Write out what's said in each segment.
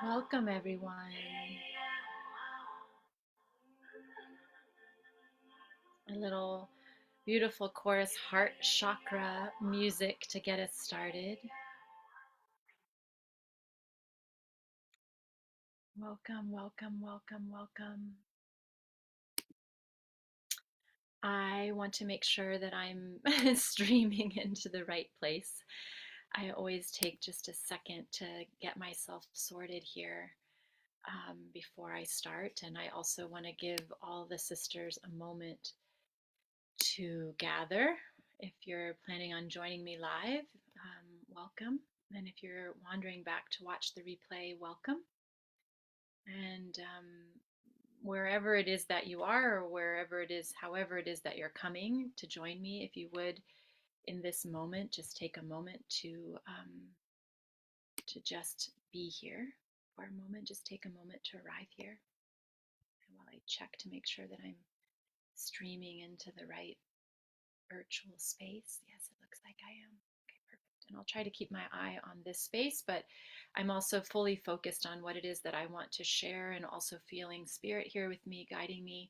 Welcome, everyone. A little beautiful chorus heart chakra music to get us started. Welcome, welcome, welcome, welcome. I want to make sure that I'm streaming into the right place. I always take just a second to get myself sorted here before I start. And I also want to give all the sisters a moment to gather. If you're planning on joining me live, welcome. And if you're wandering back to watch the replay, welcome. And wherever it is that you are, or wherever it is, however it is that you're coming to join me, if you would, in this moment, just take a moment to just be here for a moment. Just take a moment to arrive here. And while I check to make sure that I'm streaming into the right virtual space. Yes, it looks like I am. Okay, perfect. And I'll try to keep my eye on this space, but I'm also fully focused on what it is that I want to share, and also feeling spirit here with me, guiding me,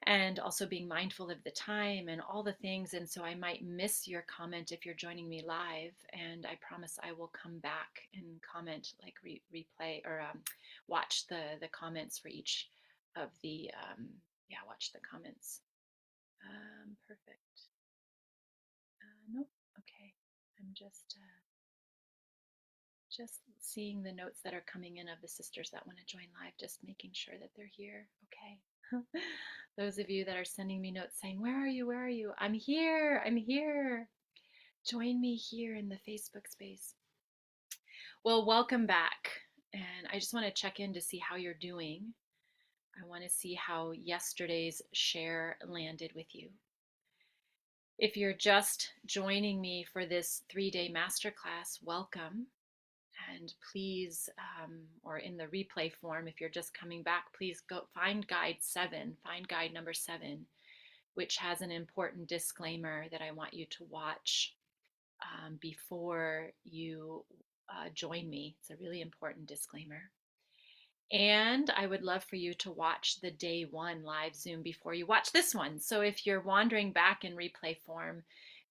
and also being mindful of the time and all the things. And so I might miss your comment if you're joining me live, and I promise I will come back and comment, like replay or watch the comments for each of the watch the comments. Perfect. Nope. Okay. I'm just seeing the notes that are coming in of the sisters that want to join live, just making sure that they're here. Okay. Those of you that are sending me notes saying, "Where are you? Where are you?" I'm here. I'm here. Join me here in the Facebook space. Well, welcome back. And I just want to check in to see how you're doing. I want to see how yesterday's share landed with you. If you're just joining me for this 3-day masterclass, welcome. And please, or in the replay form, if you're just coming back, please go find guide number 7, which has an important disclaimer that I want you to watch before you join me. It's a really important disclaimer. And I would love for you to watch the day 1 live Zoom before you watch this one. So if you're wandering back in replay form,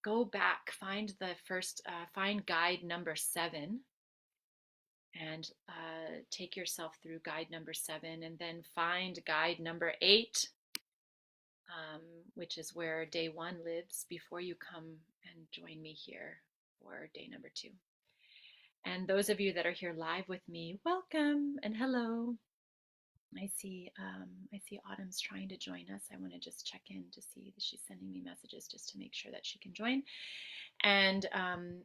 go back, find the first, find guide number 7, and take yourself through guide number 7, and then find guide number 8, which is where day 1 lives, before you come and join me here. for day number 2. And those of you that are here live with me, welcome and hello. I see Autumn's trying to join us. I want to just check in to see that she's sending me messages just to make sure that she can join. And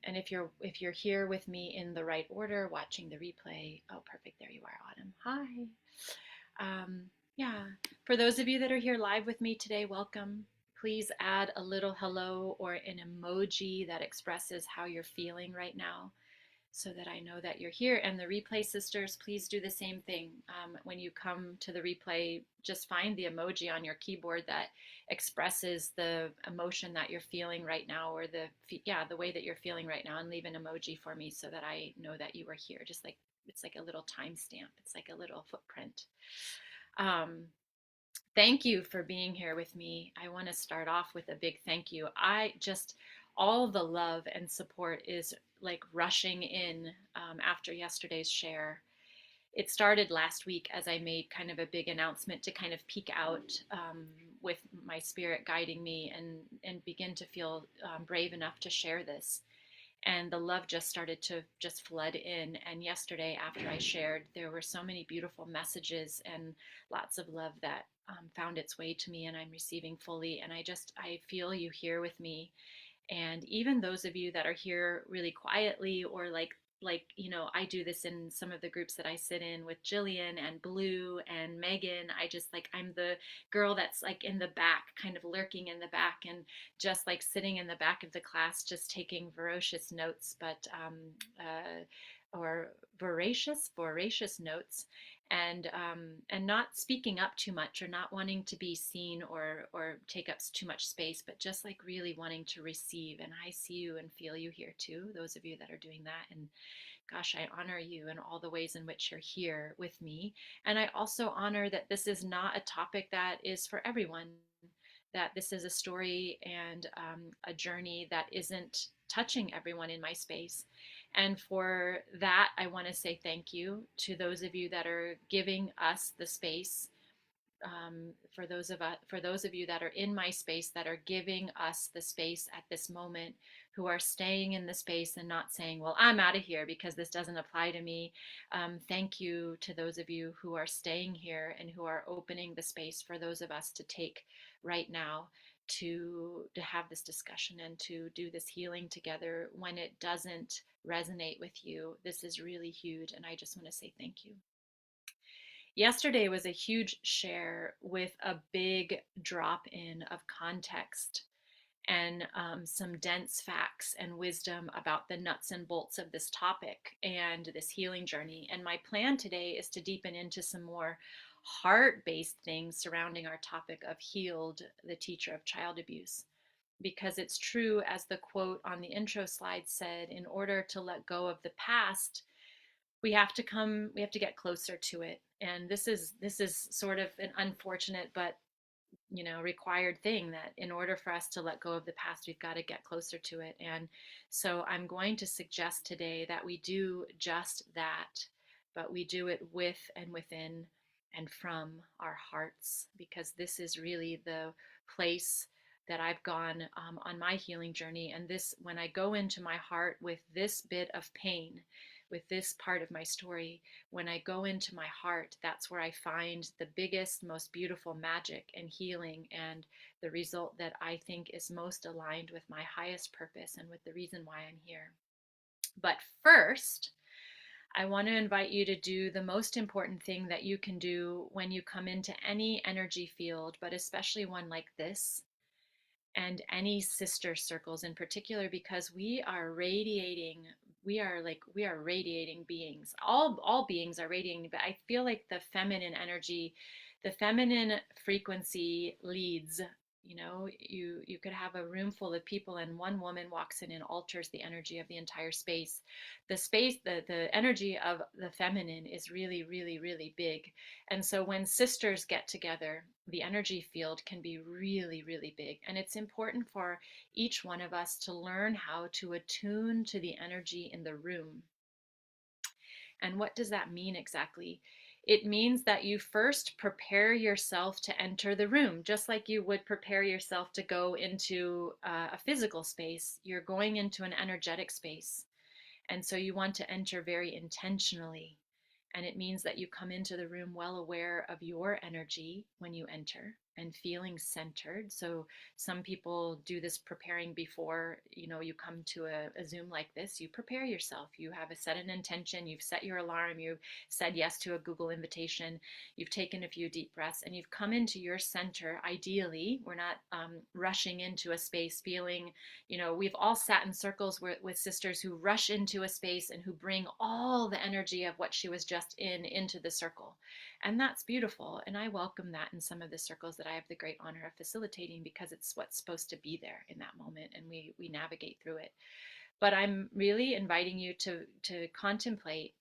if you're here with me in the right order, watching the replay, oh, perfect, there you are, Autumn. Hi. Yeah, for those of you that are here live with me today, welcome. Please add a little hello or an emoji that expresses how you're feeling right now, so that I know that you're here. And the replay sisters, please do the same thing. When you come to the replay, just find the emoji on your keyboard that expresses the emotion that you're feeling right now, or the way that you're feeling right now, and leave an emoji for me so that I know that you are here. Just like it's like a little timestamp. It's like a little footprint. Thank you for being here with me. I want to start off with a big thank you. All the love and support is like rushing in after yesterday's share. It started last week as I made kind of a big announcement to kind of peek out with my spirit guiding me and begin to feel brave enough to share this. And the love just started to just flood in. And yesterday after I shared, there were so many beautiful messages and lots of love that found its way to me, and I'm receiving fully. And I feel you here with me. And even those of you that are here really quietly, or I do this in some of the groups that I sit in with Jillian and Blue and Megan. I'm the girl that's like in the back, kind of lurking in the back, and just like sitting in the back of the class, just taking voracious notes, or voracious notes, and not speaking up too much, or not wanting to be seen or take up too much space, but just like really wanting to receive. And I see you and feel you here too, those of you that are doing that. And gosh, I honor you in all the ways in which you're here with me. And I also honor that this is not a topic that is for everyone, that this is a story and a journey that isn't touching everyone in my space. And for that, I want to say thank you to those of you that are giving us the space. For those of you that are in my space, that are giving us the space at this moment, who are staying in the space and not saying, well, I'm out of here because this doesn't apply to me. Thank you to those of you who are staying here and who are opening the space for those of us to take right now to have this discussion and to do this healing together when it doesn't resonate with you. This is really huge, and I just want to say thank you. Yesterday was a huge share with a big drop in of context and some dense facts and wisdom about the nuts and bolts of this topic and this healing journey. And my plan today is to deepen into some more heart-based things surrounding our topic of Healed, the teacher of child abuse. Because it's true, as the quote on the intro slide said, in order to let go of the past, we have to get closer to it. And this is sort of an unfortunate but required thing, that in order for us to let go of the past, we've got to get closer to it. And so I'm going to suggest today that we do just that, but we do it with and within and from our hearts, because this is really the place that I've gone on my healing journey. And this, when I go into my heart with this bit of pain, with this part of my story, when I go into my heart, that's where I find the biggest, most beautiful magic and healing, and the result that I think is most aligned with my highest purpose and with the reason why I'm here. But first, I want to invite you to do the most important thing that you can do when you come into any energy field, but especially one like this, and any sister circles in particular, because we are radiating beings. All beings are radiating, but I feel like the feminine energy, the feminine frequency leads. You could have a room full of people and one woman walks in and alters the energy of the entire space. The energy of the feminine is really, really, really big. And so when sisters get together, the energy field can be really, really big. And it's important for each one of us to learn how to attune to the energy in the room. And what does that mean exactly? It means that you first prepare yourself to enter the room, just like you would prepare yourself to go into a physical space. You're going into an energetic space. And so you want to enter very intentionally. And it means that you come into the room well aware of your energy when you enter and feeling centered. So some people do this preparing before, you come to a Zoom like this. You prepare yourself. You have set an intention. You've set your alarm. You've said yes to a Google invitation. You've taken a few deep breaths and you've come into your center. Ideally, we're not rushing into a space feeling, we've all sat in circles with sisters who rush into a space and who bring all the energy of what she was just in into the circle. And that's beautiful. And I welcome that in some of the circles that I have the great honor of facilitating, because it's what's supposed to be there in that moment, and we navigate through it. But I'm really inviting you to contemplate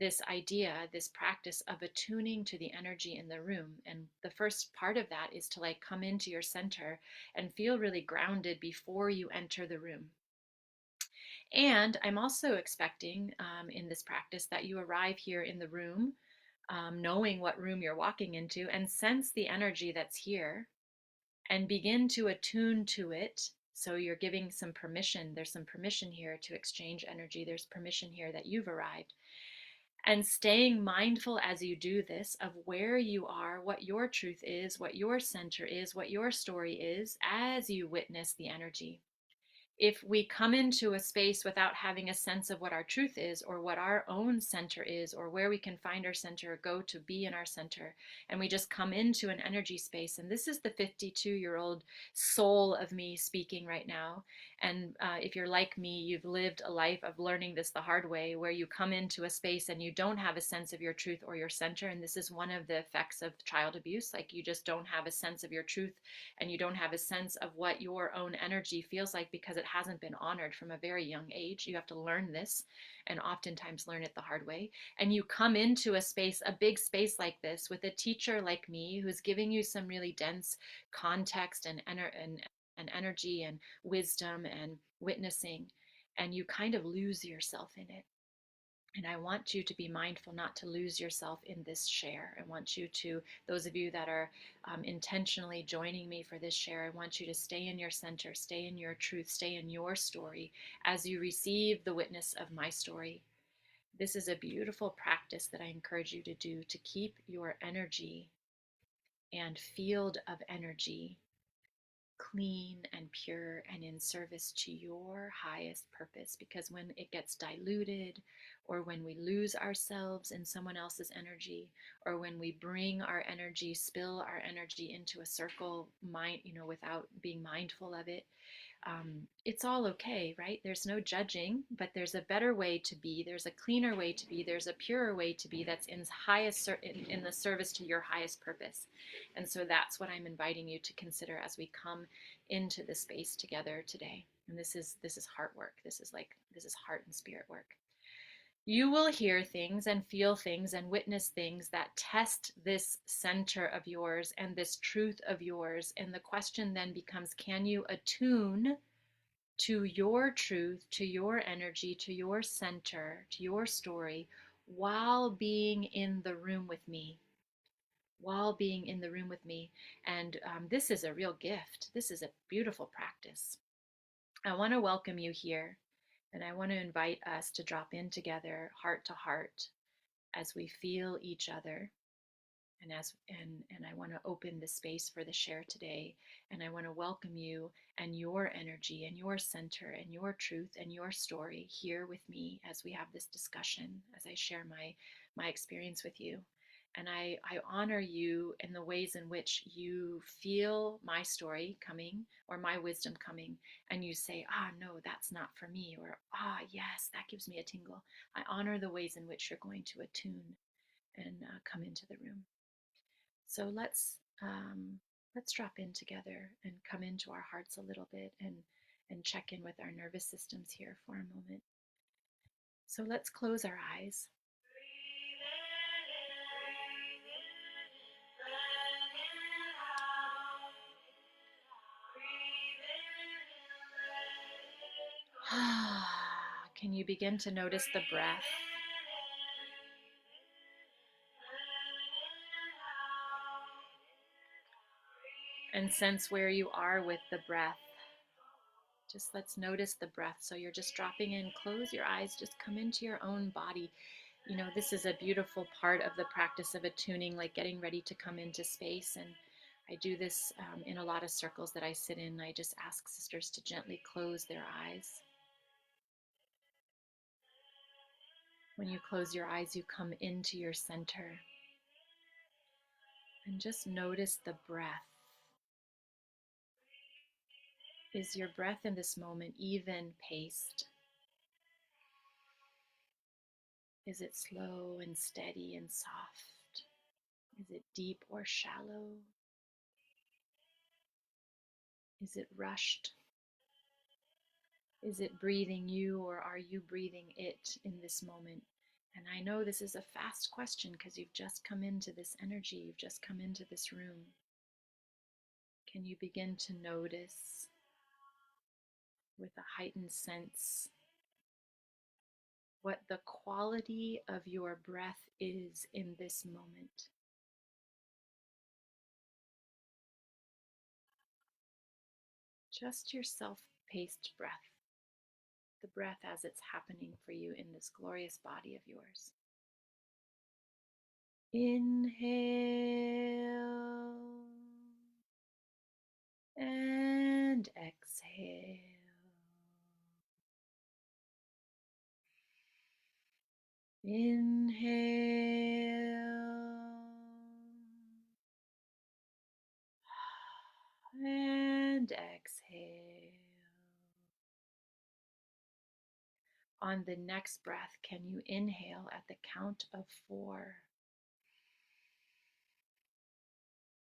this idea, this practice of attuning to the energy in the room. And the first part of that is to come into your center and feel really grounded before you enter the room. And I'm also expecting in this practice that you arrive here in the room, knowing what room you're walking into, and sense the energy that's here and begin to attune to it. So you're giving some permission. There's some permission here to exchange energy. There's permission here that you've arrived. And staying mindful as you do this of where you are, what your truth is, what your center is, what your story is, as you witness the energy. If we come into a space without having a sense of what our truth is, or what our own center is, or where we can find our center or go to be in our center, and we just come into an energy space, and this is the 52-year-old soul of me speaking right now. And if you're like me, you've lived a life of learning this the hard way, where you come into a space and you don't have a sense of your truth or your center. And this is one of the effects of child abuse. You just don't have a sense of your truth, and you don't have a sense of what your own energy feels like, because it hasn't been honored from a very young age. You have to learn this, and oftentimes learn it the hard way. And you come into a space, a big space like this, with a teacher like me who's giving you some really dense context and energy and wisdom and witnessing, and you kind of lose yourself in it. And I want you to be mindful not to lose yourself in this share. I want you to, those of you that are intentionally joining me for this share, I want you to stay in your center, stay in your truth, stay in your story as you receive the witness of my story. This is a beautiful practice that I encourage you to do, to keep your energy and field of energy clean and pure and in service to your highest purpose. Because when it gets diluted, or when we lose ourselves in someone else's energy, or when we bring our energy, spill our energy into a circle, without being mindful of it, it's all okay, right? There's no judging, but there's a better way to be. There's a cleaner way to be. There's a purer way to be that's in the service to your highest purpose. And so that's what I'm inviting you to consider as we come into the space together today. And this is heart work. This is heart and spirit work. You will hear things and feel things and witness things that test this center of yours and this truth of yours. And the question then becomes, can you attune to your truth, to your energy, to your center, to your story, while being in the room with me? While being in the room with me. And this is a real gift. This is a beautiful practice. I want to welcome you here. And I want to invite us to drop in together, heart to heart, as we feel each other. And I want to open the space for the share today. And I want to welcome you and your energy and your center and your truth and your story here with me as we have this discussion, as I share my experience with you. And I honor you in the ways in which you feel my story coming or my wisdom coming, and you say, no, that's not for me, or yes, that gives me a tingle. I honor the ways in which you're going to attune and come into the room. So let's drop in together and come into our hearts a little bit, and check in with our nervous systems here for a moment. So let's close our eyes. Can you begin to notice the breath? And sense where you are with the breath. Just let's notice the breath. So you're just dropping in, close your eyes, just come into your own body. You know, this is a beautiful part of the practice of attuning, like getting ready to come into space. And I do this in a lot of circles that I sit in. I just ask sisters to gently close their eyes. When you close your eyes, you come into your center. And just notice the breath. Is your breath in this moment even paced? Is it slow and steady and soft? Is it deep or shallow? Is it rushed? Is it breathing you, or are you breathing it in this moment? And I know this is a fast question because you've just come into this energy, you've just come into this room. Can you begin to notice with a heightened sense what the quality of your breath is in this moment? Just your self-paced breath, the breath as it's happening for you in this glorious body of yours. Inhale and exhale. Inhale and exhale. On the next breath, can you inhale at the count of 4?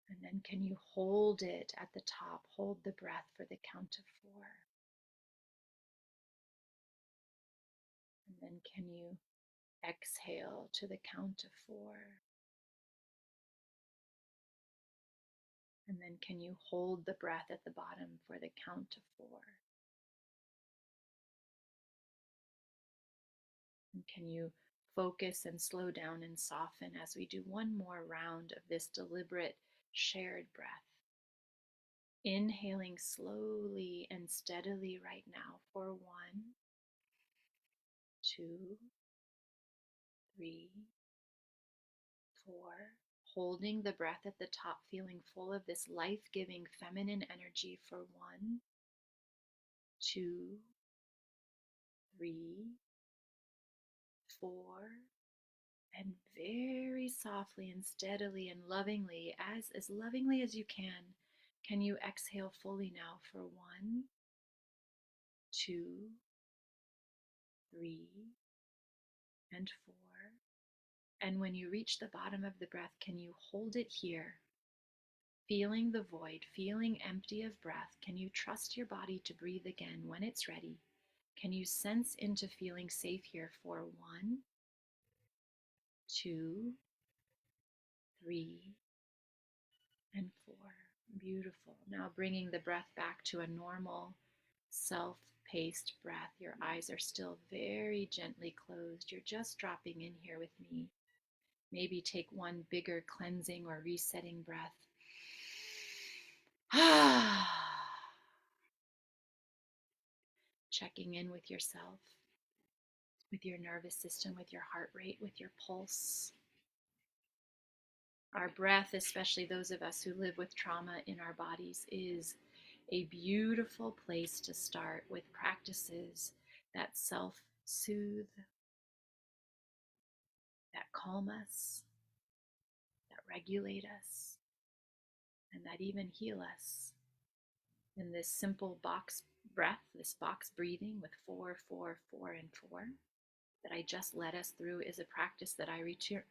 And then can you hold it at the top? Hold the breath for the count of 4. And then can you exhale to the count of 4? And then can you hold the breath at the bottom for the count of 4? And can you focus and slow down and soften as we do one more round of this deliberate shared breath? Inhaling slowly and steadily right now for 1, 2, 3, 4. Holding the breath at the top, feeling full of this life-giving feminine energy for 1, 2, 3, 4. And very softly and steadily and lovingly, as lovingly as you can you exhale fully now for 1, 2, 3, and 4. And when you reach the bottom of the breath, can you hold it here? Feeling the void, feeling empty of breath, can you trust your body to breathe again when it's ready? Can you sense into feeling safe here for 1, 2, 3, and 4. Beautiful. Now bringing the breath back to a normal, self-paced breath. Your eyes are still very gently closed. You're just dropping in here with me. Maybe take one bigger cleansing or resetting breath. Checking in with yourself, with your nervous system, with your heart rate, with your pulse. Our breath, especially those of us who live with trauma in our bodies, is a beautiful place to start with practices that self-soothe, that calm us, that regulate us, and that even heal us. In this simple box breath, this box breathing with 4, 4, 4, and 4 that I just led us through is a practice that I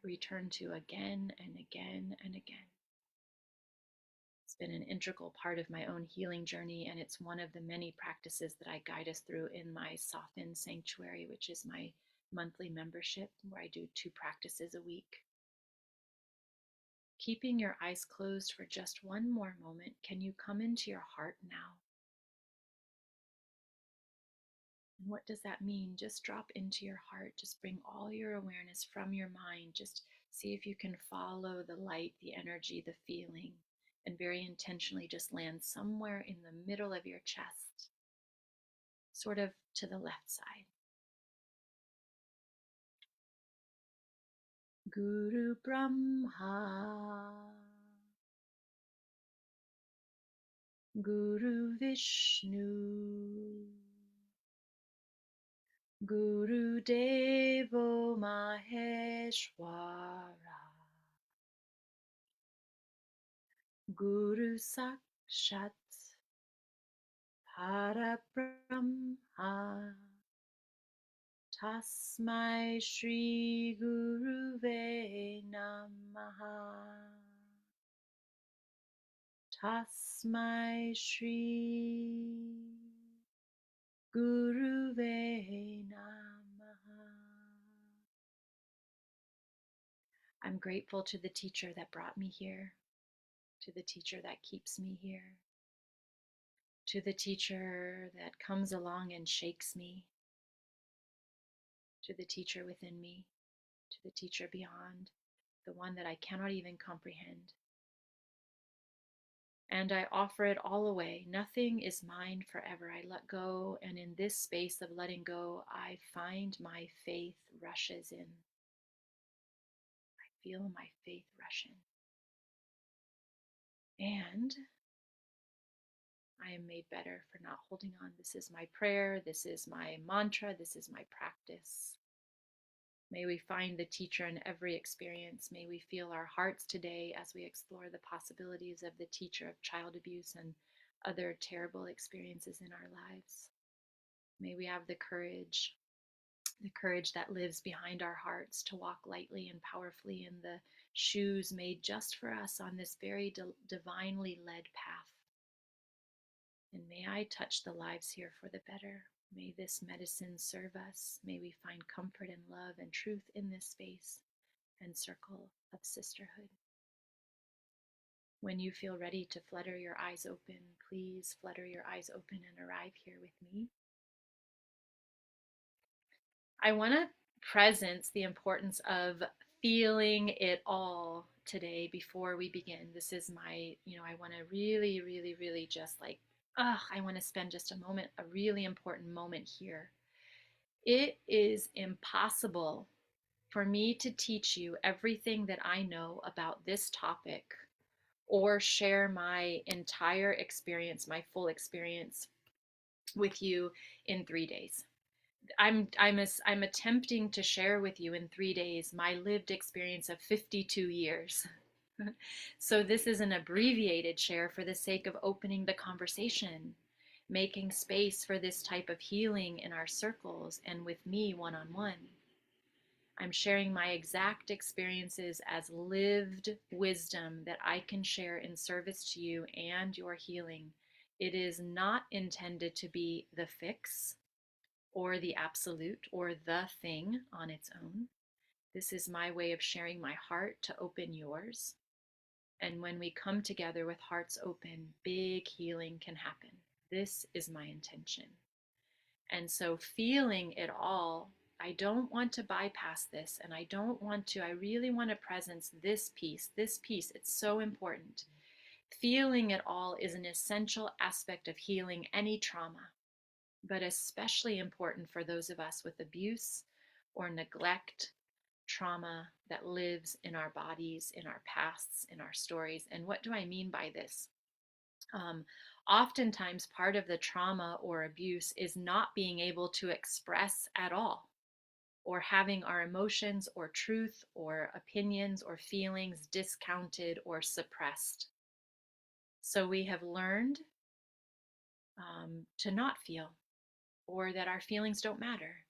return to again and again and again. It's been an integral part of my own healing journey, and it's one of the many practices that I guide us through in my Soften Sanctuary, which is my monthly membership where I do 2 practices a week. Keeping your eyes closed for just one more moment, can you come into your heart now? And what does that mean? Just drop into your heart. Just bring all your awareness from your mind. Just see if you can follow the light, the energy, the feeling and very intentionally just land somewhere in the middle of your chest, sort of to the left side. Guru Brahma, Guru Vishnu, Guru Devo Maheshwara, Guru Sakshat Parabrahma, Tasmai Shri Guruve Namaha. Tasmai Shri Guruve Namaha. I'm grateful to the teacher that brought me here, to the teacher that keeps me here, to the teacher that comes along and shakes me, to the teacher within me, to the teacher beyond, the one that I cannot even comprehend. And I offer it all away. Nothing is mine forever. I let go, and in this space of letting go, I find my faith rushes in. I feel my faith rush in. And I am made better for not holding on. This is my prayer. This is my mantra. This is my practice. May we find the teacher in every experience. May we feel our hearts today as we explore the possibilities of the teacher of child abuse and other terrible experiences in our lives. May we have the courage that lives behind our hearts to walk lightly and powerfully in the shoes made just for us on this very divinely led path. And may I touch the lives here for the better. May this medicine serve us. May we find comfort and love and truth in this space and circle of sisterhood. When you feel ready to flutter your eyes open, please flutter your eyes open and arrive here with me. I want to presence the importance of feeling it all today before we begin. This is my, I want to really, really, really just like, I want to spend just a moment, a really important moment here. It is impossible for me to teach you everything that I know about this topic or share my entire experience, my full experience with you in 3 days. I'm attempting to share with you in 3 days my lived experience of 52 years. So this is an abbreviated share for the sake of opening the conversation, making space for this type of healing in our circles and with me one-on-one. I'm sharing my exact experiences as lived wisdom that I can share in service to you and your healing. It is not intended to be the fix or the absolute or the thing on its own. This is my way of sharing my heart to open yours. And when we come together with hearts open, big healing can happen. This is my intention. And so, feeling it all, I don't want to bypass this. And I really want to presence this piece. It's so important. Feeling it all is an essential aspect of healing any trauma, but especially important for those of us with abuse or neglect trauma that lives in our bodies, in our pasts, in our stories. And what do I mean by this? Oftentimes, part of the trauma or abuse is not being able to express at all, or having our emotions or truth or opinions or feelings discounted or suppressed. So we have learned to not feel, or that our feelings don't matter,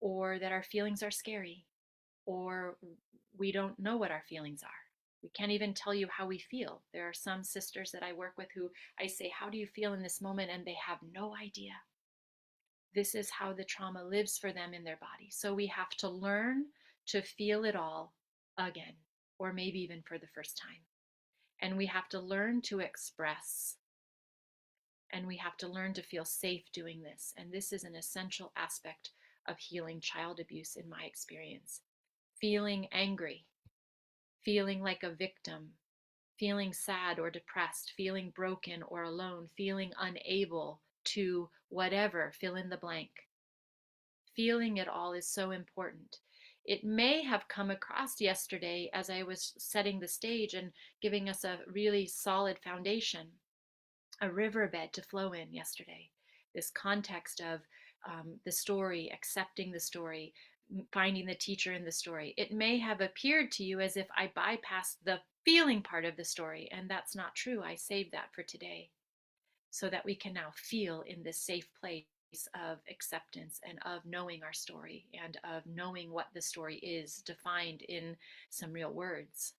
or that our feelings are scary, or we don't know what our feelings are. We can't even tell you how we feel. There are some sisters that I work with who I say, "How do you feel in this moment?" And they have no idea. This is how the trauma lives for them in their body. So we have to learn to feel it all again, or maybe even for the first time. And we have to learn to express. And we have to learn to feel safe doing this. And this is an essential aspect of healing child abuse in my experience. Feeling angry, feeling like a victim, feeling sad or depressed, feeling broken or alone, feeling unable to whatever, fill in the blank. Feeling it all is so important. It may have come across yesterday as I was setting the stage and giving us a really solid foundation, a riverbed to flow in yesterday. This context of the story, accepting the story, finding the teacher in the story. It may have appeared to you as if I bypassed the feeling part of the story, and that's not true. I saved that for today so that we can now feel in this safe place of acceptance and of knowing our story and of knowing what the story is defined in some real words.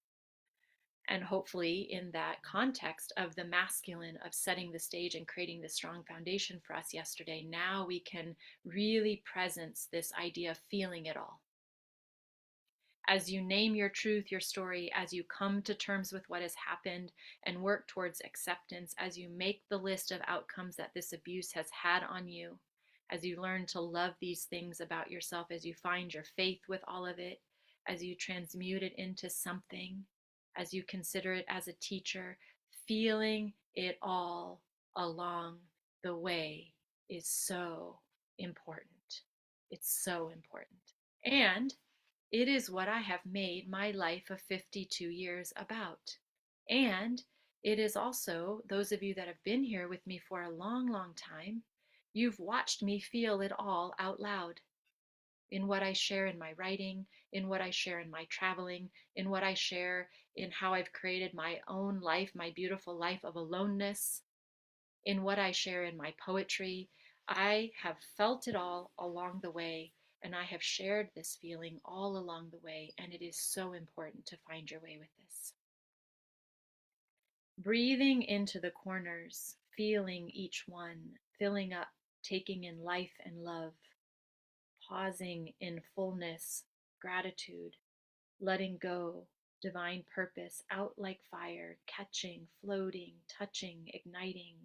And hopefully, in that context of the masculine, of setting the stage and creating this strong foundation for us yesterday, now we can really presence this idea of feeling it all. As you name your truth, your story, as you come to terms with what has happened and work towards acceptance, as you make the list of outcomes that this abuse has had on you, as you learn to love these things about yourself, as you find your faith with all of it, as you transmute it into something, as you consider it as a teacher, feeling it all along the way is so important. It's so important. And it is what I have made my life of 52 years about. And it is also, those of you that have been here with me for a long, long time, you've watched me feel it all out loud in what I share in my writing, in what I share in my traveling, in what I share in how I've created my own life, my beautiful life of aloneness, in what I share in my poetry. I have felt it all along the way, and I have shared this feeling all along the way, and it is so important to find your way with this. Breathing into the corners, feeling each one, filling up, taking in life and love, pausing in fullness, gratitude, letting go, divine purpose, out like fire, catching, floating, touching, igniting,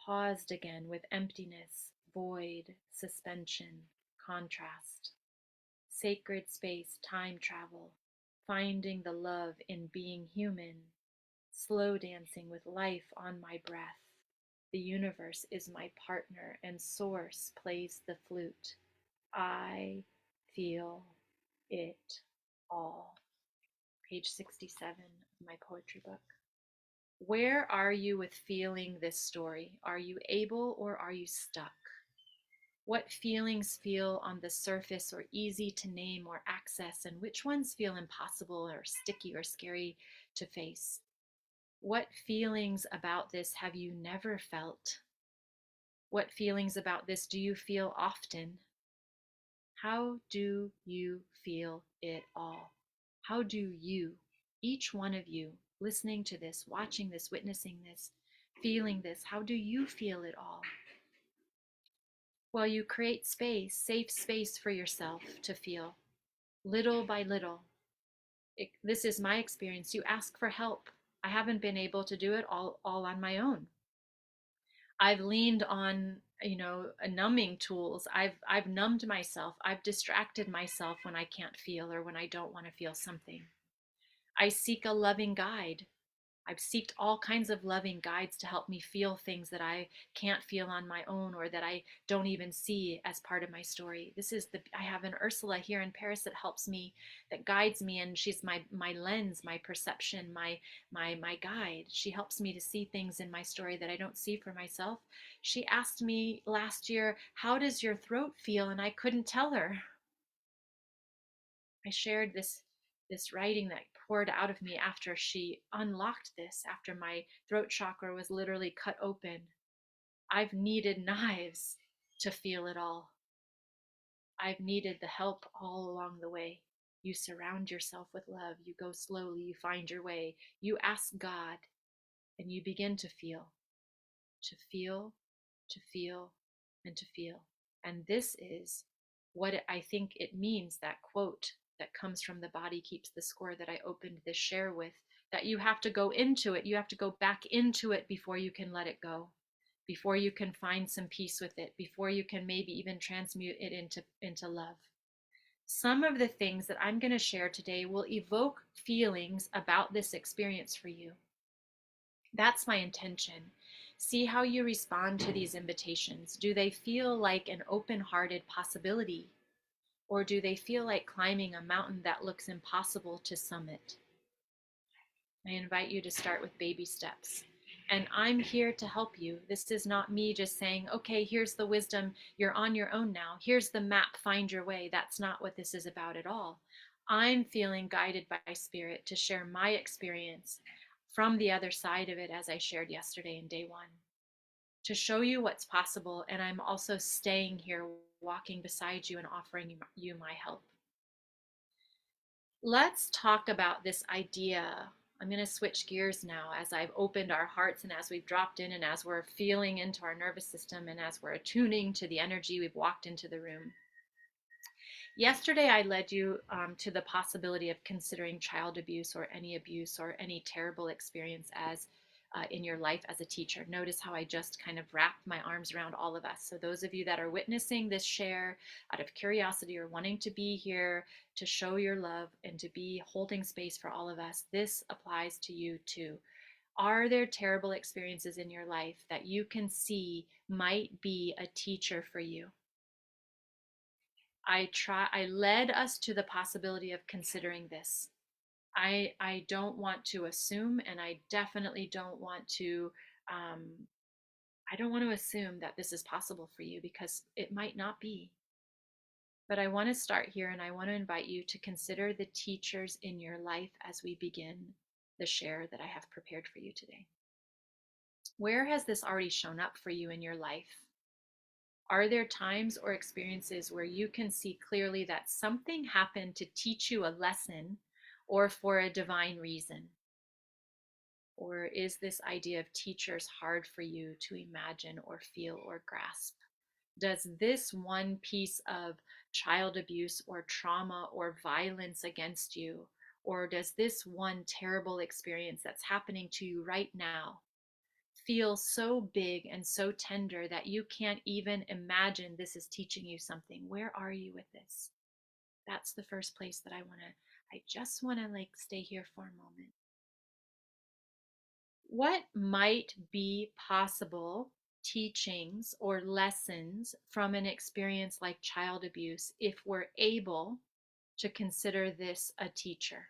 paused again with emptiness, void, suspension, contrast, sacred space, time travel, finding the love in being human, slow dancing with life on my breath. The universe is my partner and source plays the flute. I feel it all. Page 67 of my poetry book. Where are you with feeling this story? Are you able or are you stuck? What feelings feel on the surface or easy to name or access, and which ones feel impossible or sticky or scary to face? What feelings about this have you never felt? What feelings about this do you feel often? How do you feel it all? How do you, each one of you, listening to this, watching this, witnessing this, feeling this, how do you feel it all? Well, you create space, safe space for yourself to feel, little by little. This is my experience. You ask for help. I haven't been able to do it all on my own. I've leaned on, numbing tools. I've numbed myself. I've distracted myself when I can't feel or when I don't want to feel something. I seek a loving guide. I've sought all kinds of loving guides to help me feel things that I can't feel on my own or that I don't even see as part of my story. I have an Ursula here in Paris that helps me, that guides me, and she's my lens, my perception, my guide. She helps me to see things in my story that I don't see for myself. She asked me last year, "How does your throat feel?" And I couldn't tell her. I shared this writing that poured out of me after she unlocked this, after my throat chakra was literally cut open. I've needed knives to feel it all. I've needed the help all along the way. You surround yourself with love. You go slowly. You find your way. You ask God, and you begin to feel, to feel, to feel, and to feel. And this is what I think it means, that quote that comes from The Body Keeps the Score that I opened this share with, that you have to go into it. You have to go back into it before you can let it go, before you can find some peace with it, before you can maybe even transmute it into love. Some of the things that I'm going to share today will evoke feelings about this experience for you. That's my intention. See how you respond to these invitations. Do they feel like an open hearted possibility? Or do they feel like climbing a mountain that looks impossible to summit? I invite you to start with baby steps. And I'm here to help you. This is not me just saying, okay, here's the wisdom. You're on your own now. Here's the map. Find your way. That's not what this is about at all. I'm feeling guided by spirit to share my experience from the other side of it, as I shared yesterday in day one, to show you what's possible. And I'm also staying here, walking beside you and offering you my help. Let's talk about this idea. I'm going to switch gears now as I've opened our hearts and as we've dropped in and as we're feeling into our nervous system and as we're attuning to the energy we've walked into the room. Yesterday, I led you to the possibility of considering child abuse or any terrible experience as in your life as a teacher. Notice how I just kind of wrapped my arms around all of us. So those of you that are witnessing this share out of curiosity or wanting to be here to show your love and to be holding space for all of us, this applies to you too. Are there terrible experiences in your life that you can see might be a teacher for you? I led us to the possibility of considering this. I don't want to assume, and I definitely don't want to um, I don't want to assume that this is possible for you because it might not be. But I want to start here and I want to invite you to consider the teachers in your life as we begin the share that I have prepared for you today. Where has this already shown up for you in your life? Are there times or experiences where you can see clearly that something happened to teach you a lesson or for a divine reason? Or is this idea of teachers hard for you to imagine or feel or grasp? Does this one piece of child abuse or trauma or violence against you, or does this one terrible experience that's happening to you right now feel so big and so tender that you can't even imagine this is teaching you something? Where are you with this? That's the first place that I just want to like stay here for a moment. What might be possible teachings or lessons from an experience like child abuse if we're able to consider this a teacher?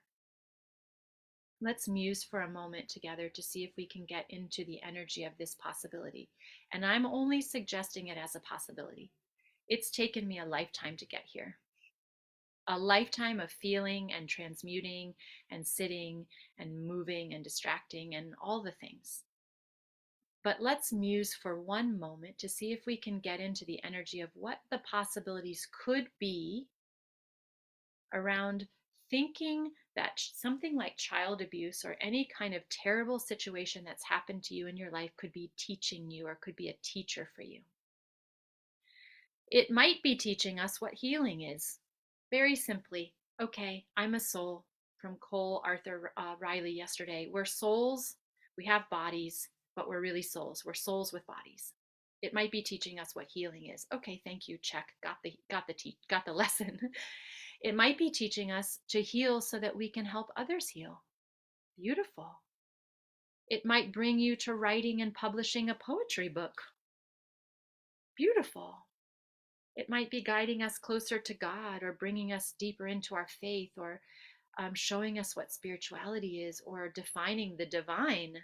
Let's muse for a moment together to see if we can get into the energy of this possibility. And I'm only suggesting it as a possibility. It's taken me a lifetime to get here. A lifetime of feeling and transmuting and sitting and moving and distracting and all the things. But let's muse for one moment to see if we can get into the energy of what the possibilities could be around thinking that something like child abuse or any kind of terrible situation that's happened to you in your life could be teaching you or could be a teacher for you. It might be teaching us what healing is. Very simply, okay, I'm a soul, from Cole Arthur Riley yesterday. We're souls, we have bodies, but we're really souls. We're souls with bodies. It might be teaching us what healing is. Okay, thank you. Check. Got the lesson. It might be teaching us to heal so that we can help others heal. Beautiful. It might bring you to writing and publishing a poetry book. Beautiful. It might be guiding us closer to God or bringing us deeper into our faith or showing us what spirituality is or defining the divine.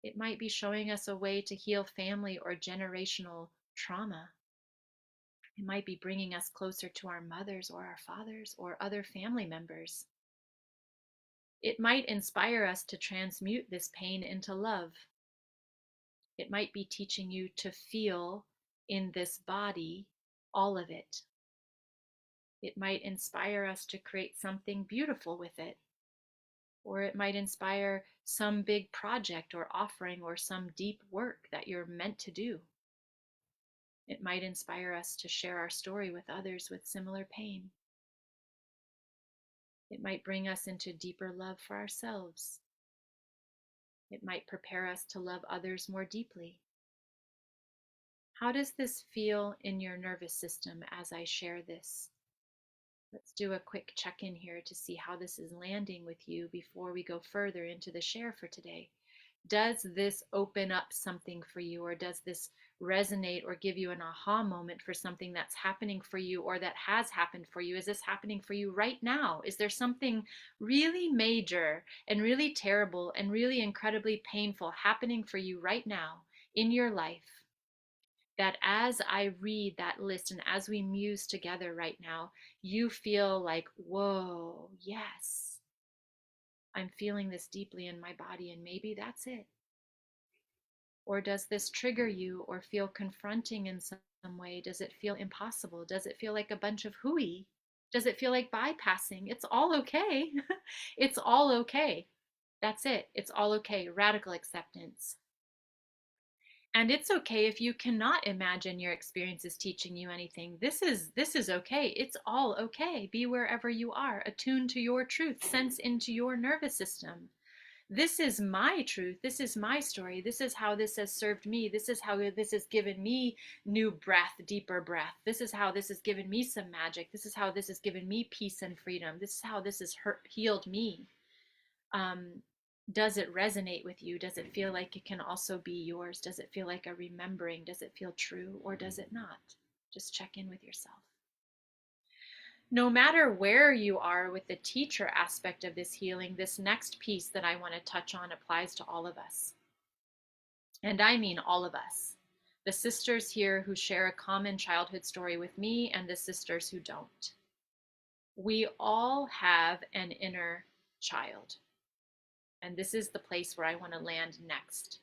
It might be showing us a way to heal family or generational trauma. It might be bringing us closer to our mothers or our fathers or other family members. It might inspire us to transmute this pain into love. It might be teaching you to feel in this body all of it. It might inspire us to create something beautiful with it. Or it might inspire some big project or offering or some deep work that you're meant to do. It might inspire us to share our story with others with similar pain. It might bring us into deeper love for ourselves. It might prepare us to love others more deeply. How does this feel in your nervous system as I share this? Let's do a quick check-in here to see how this is landing with you before we go further into the share for today. Does this open up something for you, or does this resonate or give you an aha moment for something that's happening for you or that has happened for you? Is this happening for you right now? Is there something really major and really terrible and really incredibly painful happening for you right now in your life, that as I read that list and as we muse together right now, you feel like, whoa, yes, I'm feeling this deeply in my body, and maybe that's it? Or does this trigger you or feel confronting in some way? Does it feel impossible? Does it feel like a bunch of hooey? Does it feel like bypassing? It's all okay. It's all okay. That's it. It's all okay. Radical acceptance. And it's okay if you cannot imagine your experiences teaching you anything. This is okay. It's all okay. Be wherever you are, attuned to your truth, sense into your nervous system. This is my truth. This is my story. This is how this has served me. This is how this has given me new breath, deeper breath. This is how this has given me some magic. This is how this has given me peace and freedom. This is how this has healed me. Um, does it resonate with you? Does it feel like it can also be yours? Does it feel like a remembering? Does it feel true, or does it not? Just check in with yourself. No matter where you are with the teacher aspect of this healing, this next piece that I want to touch on applies to all of us. And I mean all of us. The sisters here who share a common childhood story with me, and the sisters who don't. We all have an inner child. And this is the place where I want to land next.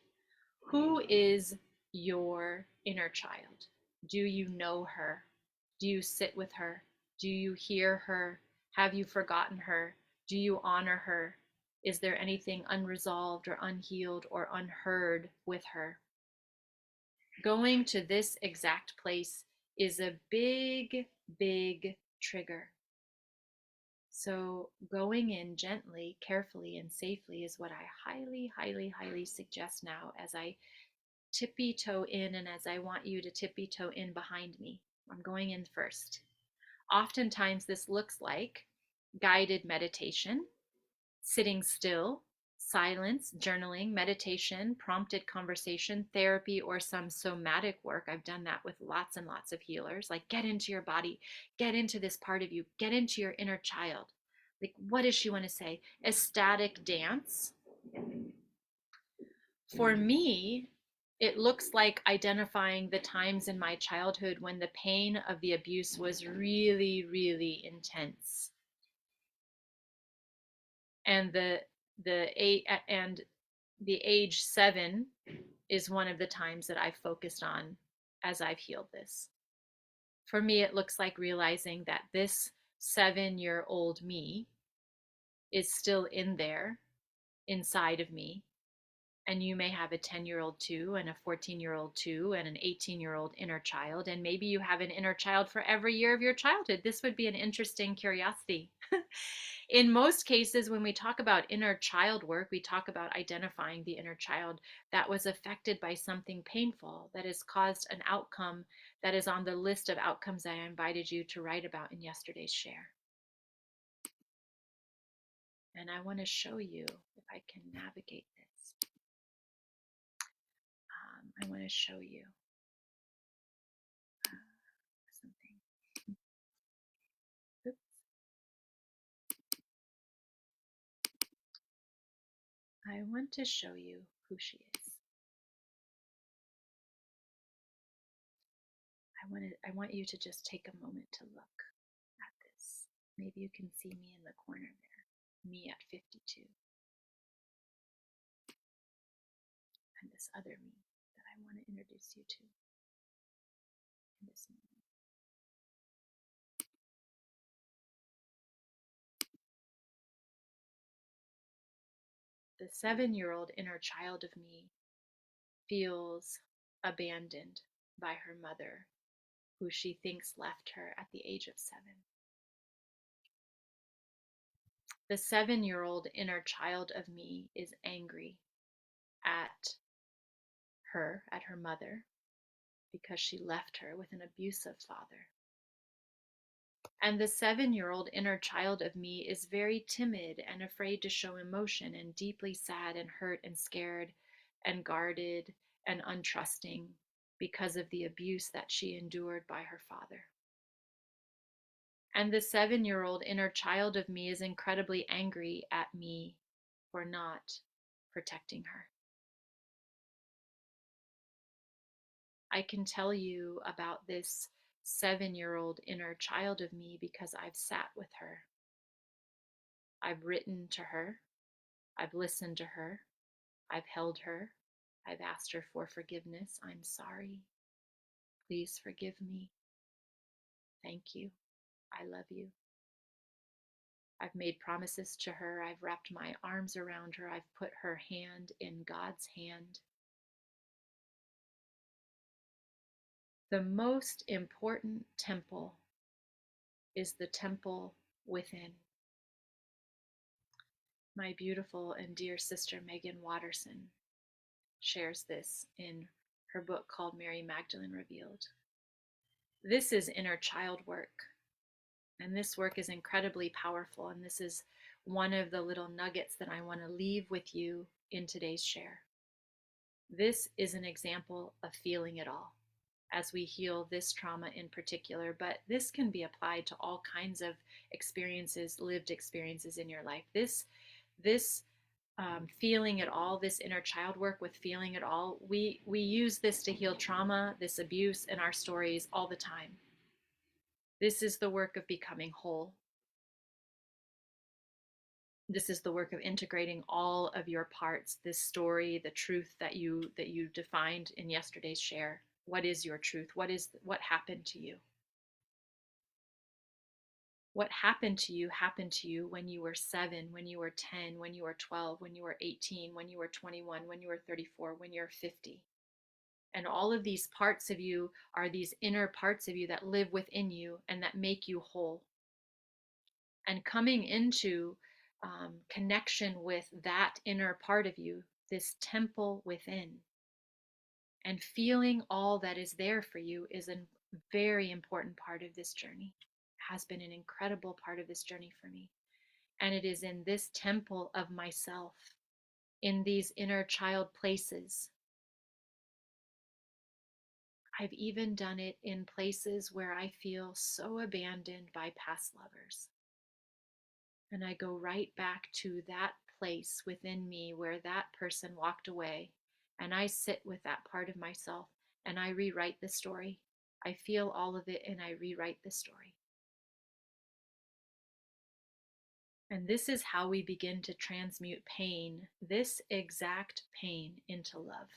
Who is your inner child? Do you know her? Do you sit with her? Do you hear her? Have you forgotten her? Do you honor her? Is there anything unresolved or unhealed or unheard with her? Going to this exact place is a big, big trigger. So going in gently, carefully, and safely is what I highly, highly, highly suggest now as I tippy toe in and as I want you to tippy toe in behind me. I'm going in first. Oftentimes this looks like guided meditation, sitting still, silence, journaling, meditation, prompted conversation, therapy, or some somatic work. I've done that with lots and lots of healers. Like, get into your body, get into this part of you, get into your inner child. Like, what does she want to say? Ecstatic dance. For me, it looks like identifying the times in my childhood when the pain of the abuse was really, really intense. And the age 7 is one of the times that I've focused on as I've healed this. For me, it looks like realizing that this 7-year-old me is still in there inside of me. And you may have a 10-year-old too, and a 14-year-old too, and an 18-year-old inner child. And maybe you have an inner child for every year of your childhood. This would be an interesting curiosity. In most cases, when we talk about inner child work, we talk about identifying the inner child that was affected by something painful that has caused an outcome that is on the list of outcomes I invited you to write about in yesterday's share. And I want to show you, if I can navigate this, I want to show you something. Oops. I want to show you who she is. I want you to just take a moment to look at this. Maybe you can see me in the corner there, me at 52, and this other me that I want to introduce you to in this moment. The 7-year-old inner child of me feels abandoned by her mother, who she thinks left her at the age of 7. The 7-year-old inner child of me is angry at her mother, because she left her with an abusive father. And the 7-year-old inner child of me is very timid and afraid to show emotion and deeply sad and hurt and scared and guarded and untrusting because of the abuse that she endured by her father. And the 7-year-old inner child of me is incredibly angry at me for not protecting her. I can tell you about this 7-year-old inner child of me because I've sat with her. I've written to her. I've listened to her. I've held her. I've asked her for forgiveness. I'm sorry. Please forgive me. Thank you. I love you. I've made promises to her. I've wrapped my arms around her. I've put her hand in God's hand. The most important temple is the temple within. My beautiful and dear sister Megan Watterson shares this in her book called Mary Magdalene Revealed. This is inner child work, and this work is incredibly powerful, and this is one of the little nuggets that I want to leave with you in today's share. This is an example of feeling it all as we heal this trauma in particular, but this can be applied to all kinds of experiences, lived experiences in your life. This feeling it all, this inner child work with feeling it all, we use this to heal trauma, this abuse in our stories all the time. This is the work of becoming whole. This is the work of integrating all of your parts, this story, the truth that you defined in yesterday's share. What is your truth? What happened to you? What happened to you when you were 7, when you were 10, when you were 12, when you were 18, when you were 21, when you were 34, when you're 50. And all of these parts of you are these inner parts of you that live within you and that make you whole. And coming into connection with that inner part of you, this temple within, and feeling all that is there for you is a very important part of this journey, has been an incredible part of this journey for me. And it is in this temple of myself, in these inner child places. I've even done it in places where I feel so abandoned by past lovers. And I go right back to that place within me where that person walked away. And I sit with that part of myself and I rewrite the story. I feel all of it and I rewrite the story. And this is how we begin to transmute pain, this exact pain, into love.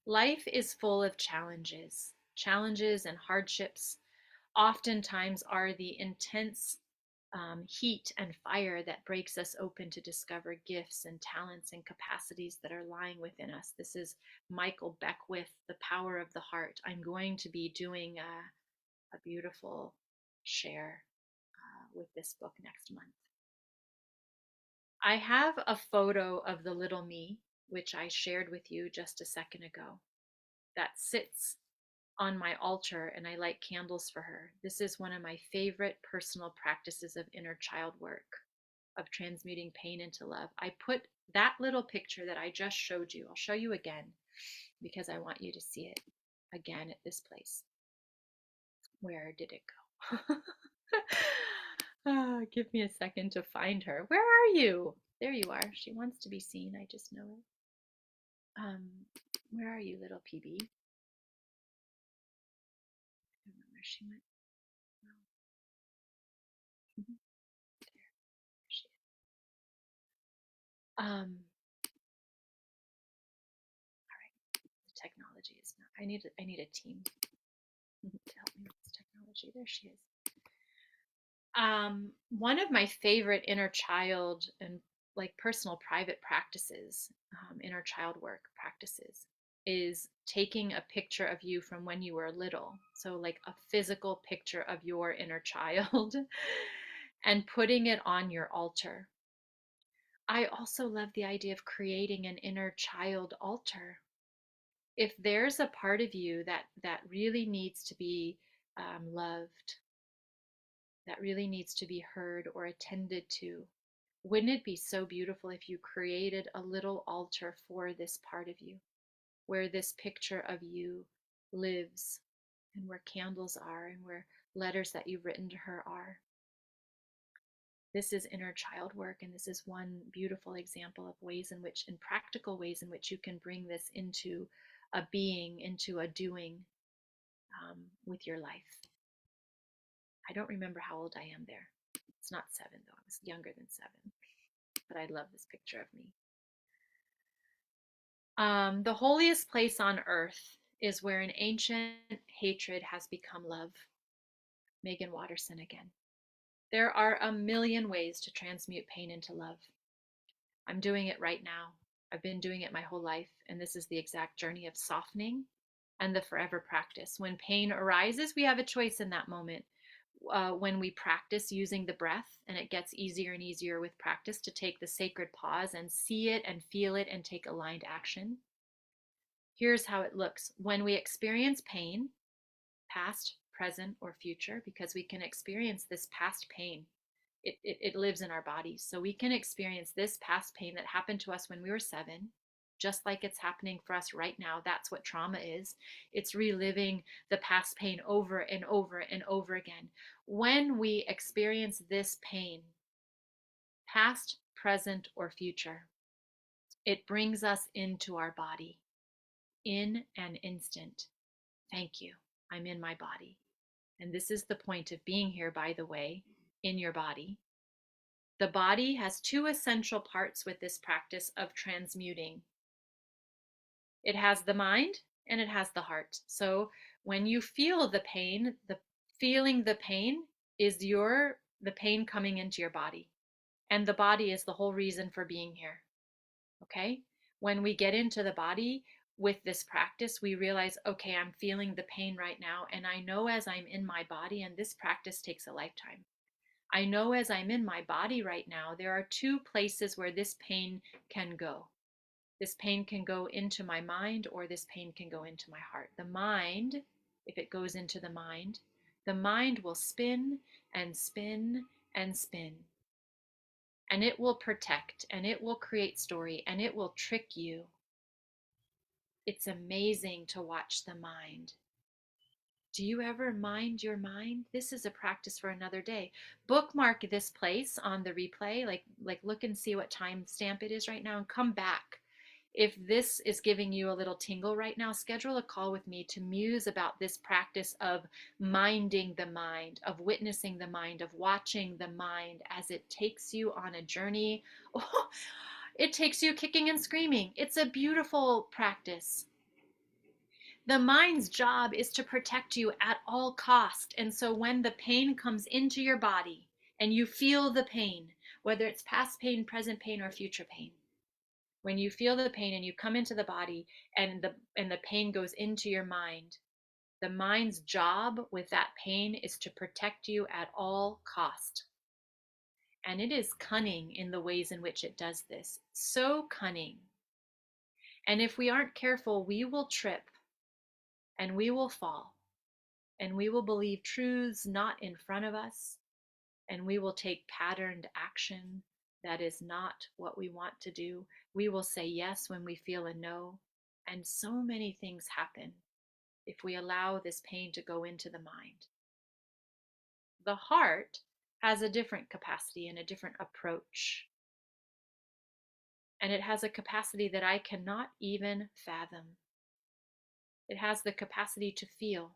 Life is full of challenges. Challenges and hardships oftentimes are the intense heat and fire that breaks us open to discover gifts and talents and capacities that are lying within us. This is Michael Beckwith, The Power of the Heart. I'm going to be doing a beautiful share with this book next month. I have a photo of the little me, which I shared with you just a second ago, that sits on my altar and I light candles for her. This is one of my favorite personal practices of inner child work, of transmuting pain into love. I put that little picture that I just showed you, I'll show you again because I want you to see it again at this place. Where did it go? Give me a second to find her. Where are you? There you are. She wants to be seen. I just know it. Where are you, little PB? I don't know where she went. No. There she is. All right. The technology is not. I need a team to help me with this technology. There she is. One of my favorite inner child and like personal private practices, inner child work practices, is taking a picture of you from when you were little. So, like a physical picture of your inner child and putting it on your altar. I also love the idea of creating an inner child altar. If there's a part of you that really needs to be loved, that really needs to be heard or attended to. Wouldn't it be so beautiful if you created a little altar for this part of you, where this picture of you lives, and where candles are, and where letters that you've written to her are? This is inner child work, and this is one beautiful example of ways in which, in practical ways in which you can bring this into a being, into a doing with your life. I don't remember how old I am there. It's not 7, though. I was younger than 7. But I love this picture of me. The holiest place on earth is where an ancient hatred has become love. Megan Watterson again. There are a million ways to transmute pain into love. I'm doing it right now. I've been doing it my whole life, and this is the exact journey of softening and the forever practice. When pain arises, we have a choice in that moment. When we practice using the breath, and it gets easier and easier with practice to take the sacred pause and see it and feel it and take aligned action. Here's how it looks. When we experience pain, past, present, or future, because we can experience this past pain. It lives in our bodies. So we can experience this past pain that happened to us when we were 7, just like it's happening for us right now. That's what trauma is. It's reliving the past pain over and over and over again. When we experience this pain, past, present, or future, it brings us into our body in an instant. Thank you. I'm in my body. And this is the point of being here, by the way, in your body. The body has 2 essential parts with this practice of transmuting. It has the mind and it has the heart. So when you feel the pain, feeling the pain is the pain coming into your body. And the body is the whole reason for being here. Okay? When we get into the body with this practice, we realize, okay, I'm feeling the pain right now. And I know as I'm in my body, and this practice takes a lifetime. I know as I'm in my body right now, there are 2 places where this pain can go. This pain can go into my mind, or this pain can go into my heart. The mind, if it goes into the mind will spin and spin and spin. And it will protect, and it will create story, and it will trick you. It's amazing to watch the mind. Do you ever mind your mind? This is a practice for another day. Bookmark this place on the replay, like look and see what time stamp it is right now, and come back. If this is giving you a little tingle right now, schedule a call with me to muse about this practice of minding the mind, of witnessing the mind, of watching the mind as it takes you on a journey. Oh, it takes you kicking and screaming. It's a beautiful practice. The mind's job is to protect you at all cost. And so when the pain comes into your body and you feel the pain, whether it's past pain, present pain, or future pain, when you feel the pain and you come into the body and the pain goes into your mind, the mind's job with that pain is to protect you at all cost. And it is cunning in the ways in which it does this. So cunning. And if we aren't careful, we will trip and we will fall and we will believe truths not in front of us, and we will take patterned action that is not what we want to do. We will say yes when we feel a no. And so many things happen if we allow this pain to go into the mind. The heart has a different capacity and a different approach. And it has a capacity that I cannot even fathom. It has the capacity to feel,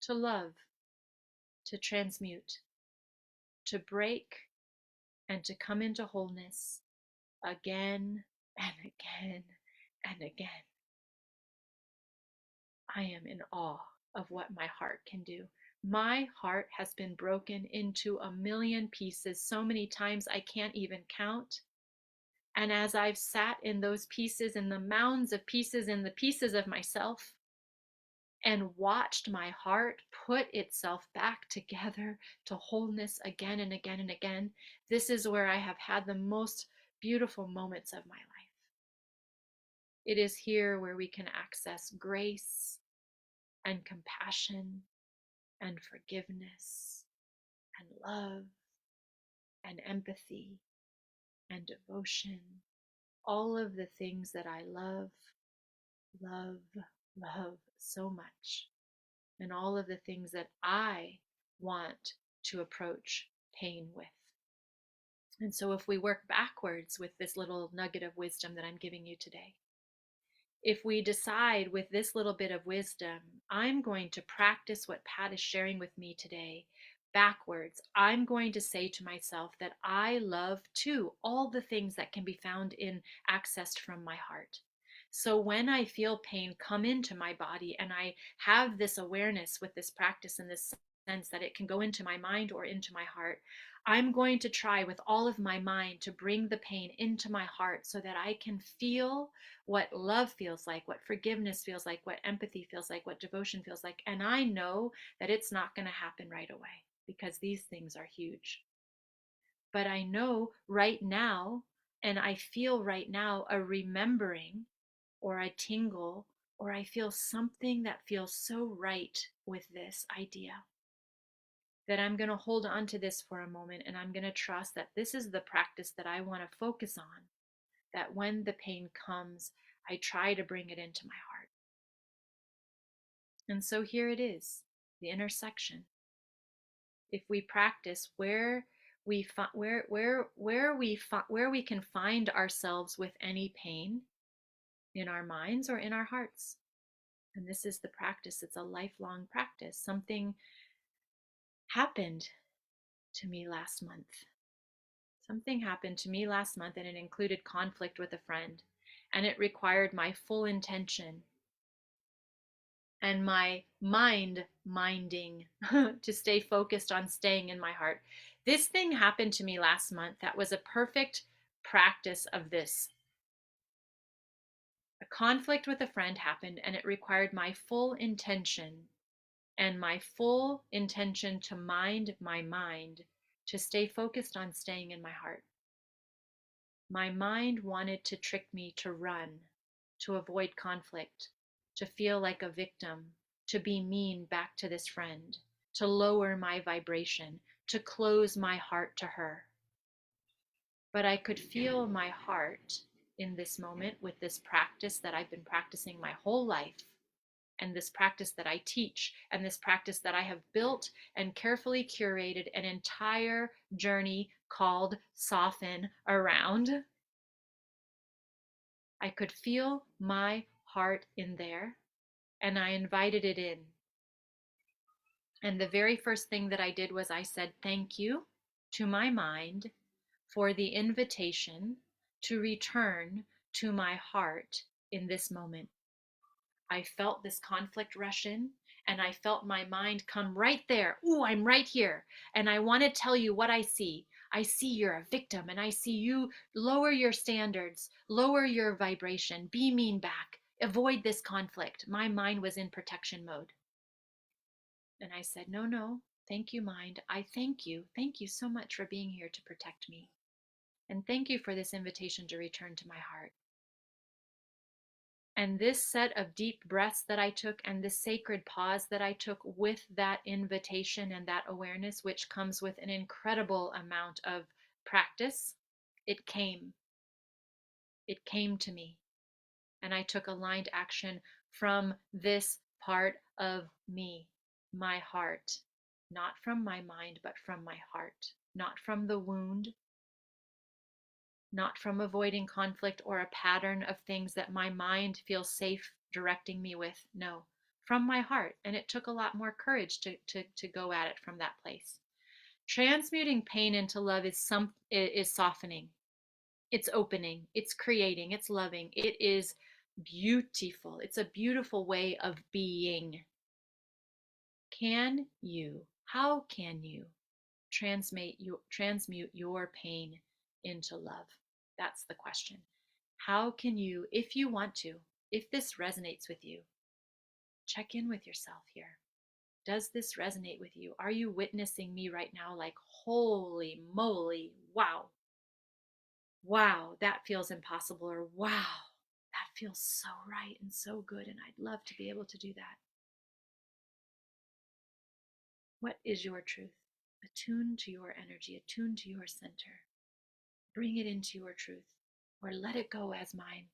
to love, to transmute, to break, and to come into wholeness again and again and again. I am in awe of what my heart can do. My heart has been broken into a million pieces so many times I can't even count. And as I've sat in those pieces, in the mounds of pieces, in the pieces of myself, and watched my heart put itself back together to wholeness again and again and again, this is where I have had the most beautiful moments of my life. It is here where we can access grace and compassion and forgiveness and love and empathy and devotion. All of the things that I love, love, love so much. And all of the things that I want to approach pain with. And so, if we work backwards with this little nugget of wisdom that I'm giving you today, if we decide with this little bit of wisdom, I'm going to practice what Pat is sharing with me today backwards. I'm going to say to myself that I love too all the things that can be found in accessed from my heart. So when I feel pain come into my body and I have this awareness with this practice and this sense that it can go into my mind or into my heart, I'm going to try with all of my mind to bring the pain into my heart so that I can feel what love feels like, what forgiveness feels like, what empathy feels like, what devotion feels like. And I know that it's not going to happen right away because these things are huge. But I know right now, and I feel right now a remembering or a tingle, or I feel something that feels so right with this idea that I'm going to hold on to this for a moment and I'm going to trust that this is the practice that I want to focus on. That when the pain comes, I try to bring it into my heart. And so here it is, the intersection. If we practice where we where we can find ourselves with any pain in our minds or in our hearts. And this is the practice. It's a lifelong practice. Something happened to me last month. Something happened to me last month and it included conflict with a friend. And it required my full intention and my minding to stay focused on staying in my heart. This thing happened to me last month that was a perfect practice of this. A conflict with a friend happened and it required my full intention and my full intention to mind my mind to stay focused on staying in my heart. My mind wanted to trick me to run, to avoid conflict, to feel like a victim, to be mean back to this friend, to lower my vibration, to close my heart to her. But I could feel my heart in this moment with this practice that I've been practicing my whole life, and this practice that I teach, and this practice that I have built and carefully curated an entire journey called Soften around. I could feel my heart in there and I invited it in. And the very first thing that I did was I said thank you to my mind for the invitation to return to my heart in this moment. I felt this conflict rush in and I felt my mind come right there. Ooh, I'm right here. And I want to tell you what I see. I see you're a victim and I see you lower your standards, lower your vibration, be mean back, avoid this conflict. My mind was in protection mode. And I said, no, no, thank you, mind. I thank you. Thank you so much for being here to protect me. And thank you for this invitation to return to my heart. And this set of deep breaths that I took and this sacred pause that I took with that invitation and that awareness, which comes with an incredible amount of practice, it came. It came to me. And I took aligned action from this part of me, my heart, not from my mind, but from my heart, not from the wound, not from avoiding conflict or a pattern of things that my mind feels safe directing me with. No, from my heart. And it took a lot more courage to go at it from that place. Transmuting pain into love is softening. It's opening, it's creating, it's loving. It is beautiful. It's a beautiful way of being. How can you transmute your pain into love? That's the question. How can you, if you want to, if this resonates with you, check in with yourself here. Does this resonate with you? Are you witnessing me right now like, holy moly, wow, wow, that feels impossible, or wow, that feels so right and so good, and I'd love to be able to do that. What is your truth? Attune to your energy, attune to your center. Bring it into your truth, or let it go as mine.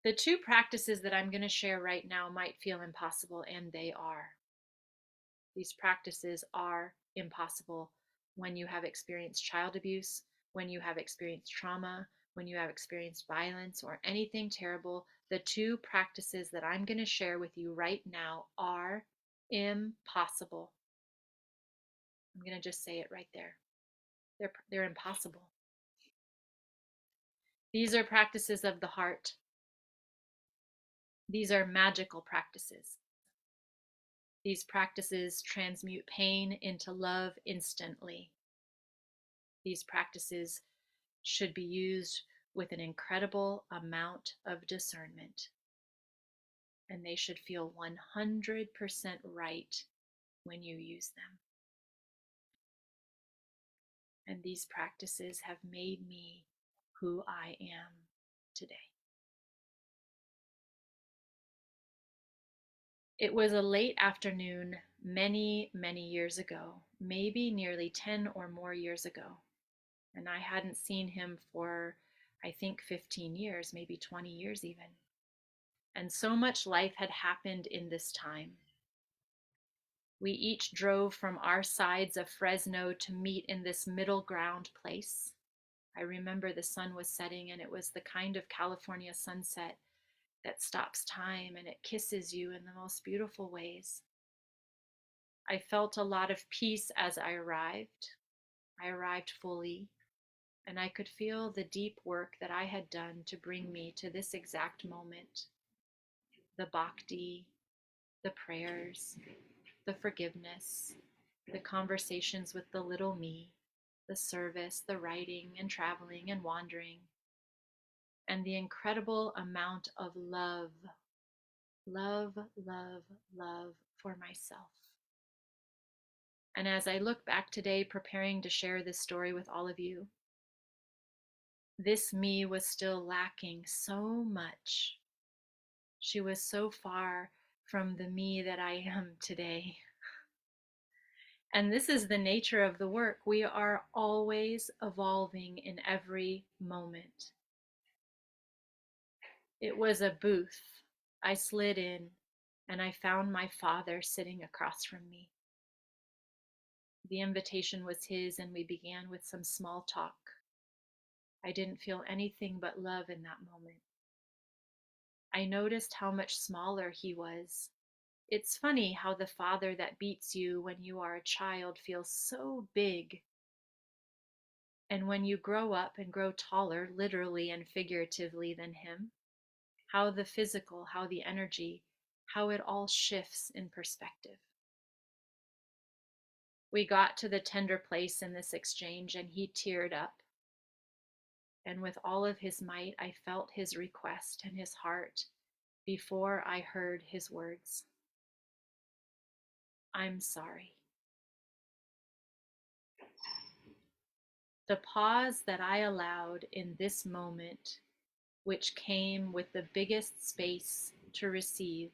The two practices that I'm going to share right now might feel impossible, and they are. These practices are impossible when you have experienced child abuse, when you have experienced trauma, when you have experienced violence or anything terrible. The two practices that I'm going to share with you right now are impossible. I'm going to just say it right there. They're impossible. These are practices of the heart. These are magical practices. These practices transmute pain into love instantly. These practices should be used with an incredible amount of discernment, and they should feel 100% right when you use them. And these practices have made me who I am today. It was a late afternoon many, many years ago, maybe nearly 10 or more years ago. And I hadn't seen him for, I think, 15 years, maybe 20 years even. And so much life had happened in this time. We each drove from our sides of Fresno to meet in this middle ground place. I remember the sun was setting, and it was the kind of California sunset that stops time and it kisses you in the most beautiful ways. I felt a lot of peace as I arrived. I arrived fully, and I could feel the deep work that I had done to bring me to this exact moment. The bhakti, the prayers, the forgiveness, the conversations with the little me, the service, the writing and traveling and wandering, and the incredible amount of love, love, love, love for myself. And as I look back today, preparing to share this story with all of you, this me was still lacking so much. She was so far from the me that I am today. And this is the nature of the work. We are always evolving in every moment. It was a booth. I slid in and I found my father sitting across from me. The invitation was his, and we began with some small talk. I didn't feel anything but love in that moment. I noticed how much smaller he was. It's funny how the father that beats you when you are a child feels so big. And when you grow up and grow taller, literally and figuratively, than him, how the physical, how the energy, how it all shifts in perspective. We got to the tender place in this exchange, and he teared up. And with all of his might, I felt his request and his heart before I heard his words. I'm sorry. The pause that I allowed in this moment, which came with the biggest space to receive,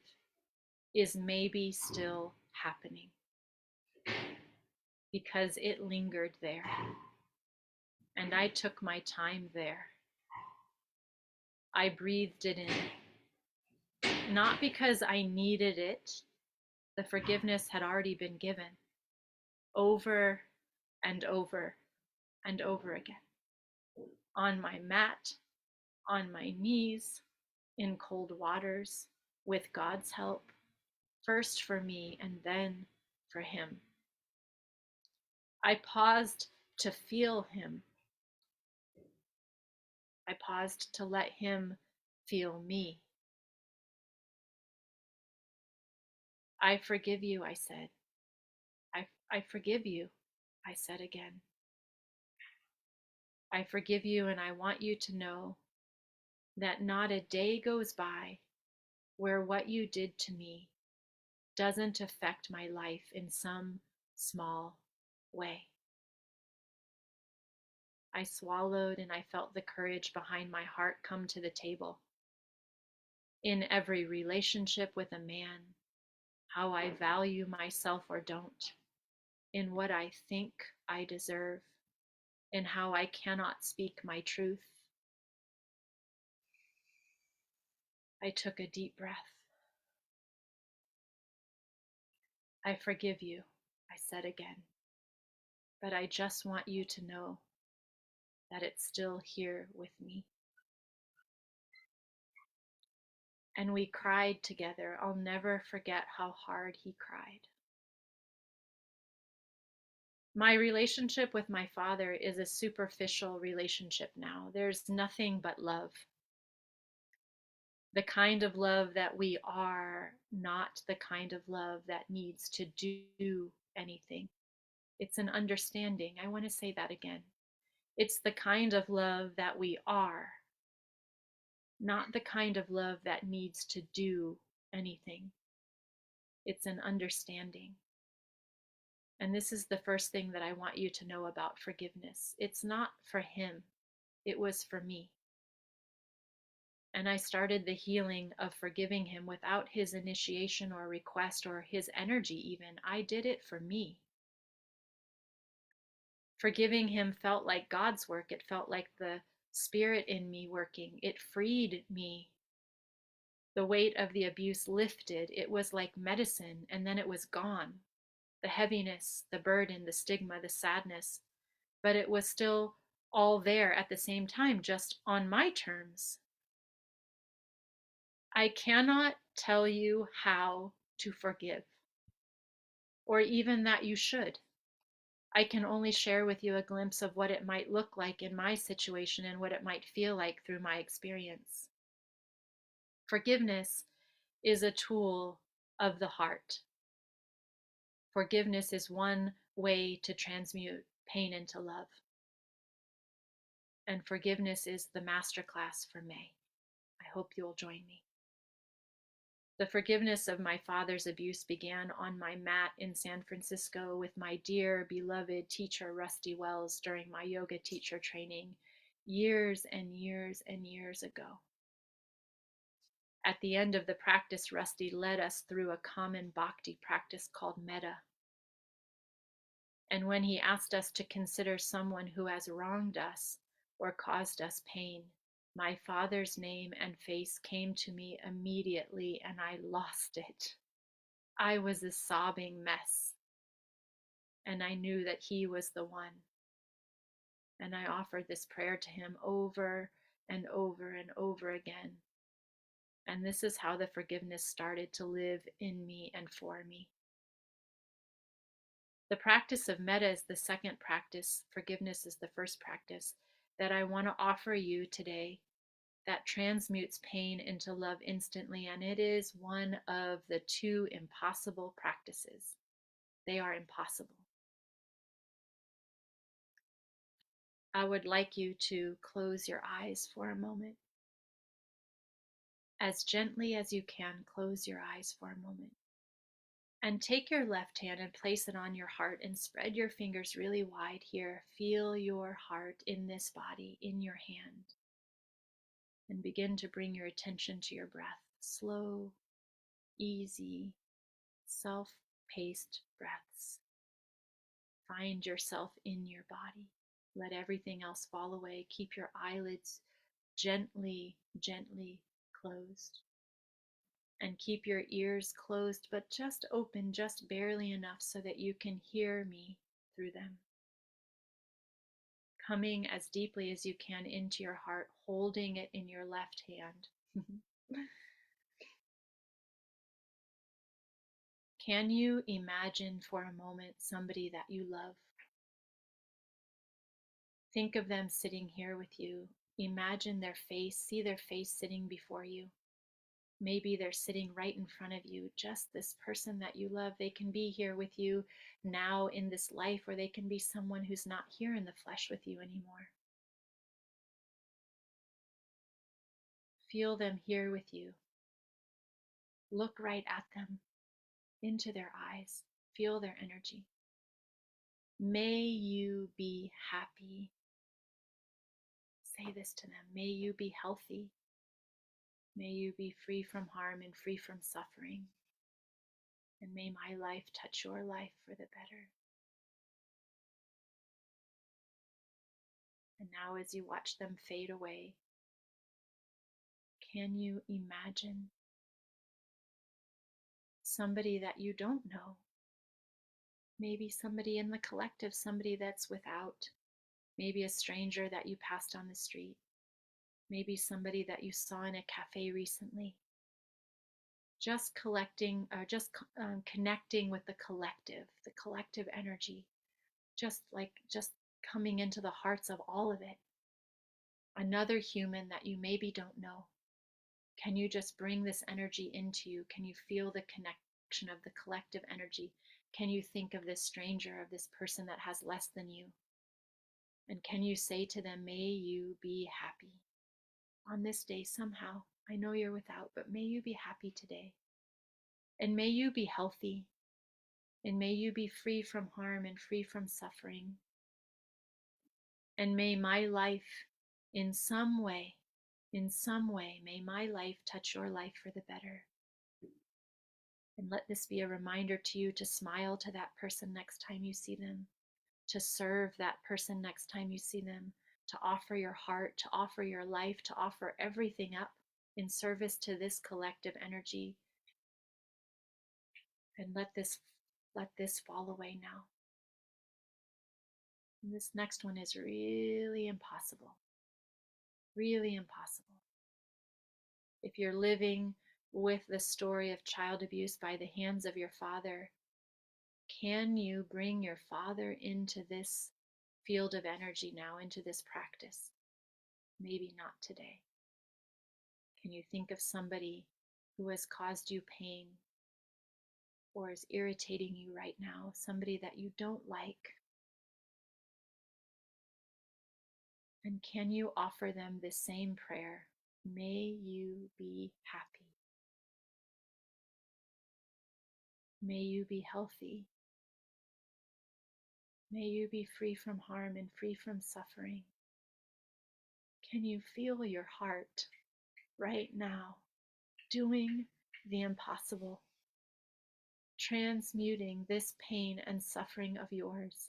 is maybe still happening because it lingered there, and I took my time there. I breathed it in, not because I needed it. The forgiveness had already been given over and over and over again. On my mat, on my knees, in cold waters, with God's help, first for me and then for him. I paused to feel him. I paused to let him feel me. I forgive you, I said. I forgive you, I said again. I forgive you, and I want you to know that not a day goes by where what you did to me doesn't affect my life in some small way. I swallowed, and I felt the courage behind my heart come to the table. In every relationship with a man, how I value myself or don't, in what I think I deserve, in how I cannot speak my truth. I took a deep breath. I forgive you, I said again, but I just want you to know that it's still here with me. And we cried together. I'll never forget how hard he cried. My relationship with my father is a superficial relationship now. There's nothing but love. The kind of love that we are, not the kind of love that needs to do anything. It's an understanding. I want to say that again. It's the kind of love that we are, not the kind of love that needs to do anything. It's an understanding. And this is the first thing that I want you to know about forgiveness. It's not for him, it was for me. And I started the healing of forgiving him without his initiation or request or his energy, even. I did it for me. Forgiving him felt like God's work. It felt like the spirit in me working. It freed me. The weight of the abuse lifted. It was like medicine, and then it was gone. The heaviness, the burden, the stigma, the sadness. But it was still all there at the same time, just on my terms. I cannot tell you how to forgive, or even that you should. I can only share with you a glimpse of what it might look like in my situation and what it might feel like through my experience. Forgiveness is a tool of the heart. Forgiveness is one way to transmute pain into love. And forgiveness is the masterclass for May. I hope you'll join me. The forgiveness of my father's abuse began on my mat in San Francisco with my dear, beloved teacher, Rusty Wells, during my yoga teacher training years and years and years ago. At the end of the practice, Rusty led us through a common bhakti practice called metta. And when he asked us to consider someone who has wronged us or caused us pain, my father's name and face came to me immediately, and I lost it. I was a sobbing mess, and I knew that he was the one. And I offered this prayer to him over and over and over again. And this is how the forgiveness started to live in me and for me. The practice of metta is the second practice. Forgiveness is the first practice that I want to offer you today that transmutes pain into love instantly. And it is one of the two impossible practices. They are impossible. I would like you to close your eyes for a moment. As gently as you can, close your eyes for a moment. And take your left hand and place it on your heart and spread your fingers really wide here. Feel your heart in this body, in your hand. And begin to bring your attention to your breath. Slow, easy, self-paced breaths. Find yourself in your body. Let everything else fall away. Keep your eyelids gently, gently closed. And keep your ears closed, but just open, just barely enough so that you can hear me through them. Coming as deeply as you can into your heart, holding it in your left hand. Can you imagine for a moment somebody that you love? Think of them sitting here with you. Imagine their face, see their face sitting before you. Maybe they're sitting right in front of you, just this person that you love. They can be here with you now in this life, or they can be someone who's not here in the flesh with you anymore. Feel them here with you. Look right at them, into their eyes. Feel their energy. May you be happy. Say this to them. May you be healthy. May you be free from harm and free from suffering. And may my life touch your life for the better. And now, as you watch them fade away, can you imagine somebody that you don't know? Maybe somebody in the collective, somebody that's without. Maybe a stranger that you passed on the street. Maybe somebody that you saw in a cafe recently. Just collecting, or just connecting with the collective energy, just coming into the hearts of all of it. Another human that you maybe don't know. Can you just bring this energy into you? Can you feel the connection of the collective energy? Can you think of this stranger, of this person that has less than you? And can you say to them, may you be happy on this day somehow? I know you're without, but may you be happy today. And may you be healthy. And may you be free from harm and free from suffering. And may my life, in some way, may my life touch your life for the better. And let this be a reminder to you to smile to that person next time you see them, to serve that person next time you see them, to offer your heart, to offer your life, to offer everything up in service to this collective energy. And let this fall away now. And this next one is really impossible. Really impossible. If you're living with the story of child abuse by the hands of your father, can you bring your father into this field of energy now, into this practice? Maybe not today. Can you think of somebody who has caused you pain or is irritating you right now, somebody that you don't like? And can you offer them this same prayer? May you be happy. May you be healthy. May you be free from harm and free from suffering. Can you feel your heart right now doing the impossible, transmuting this pain and suffering of yours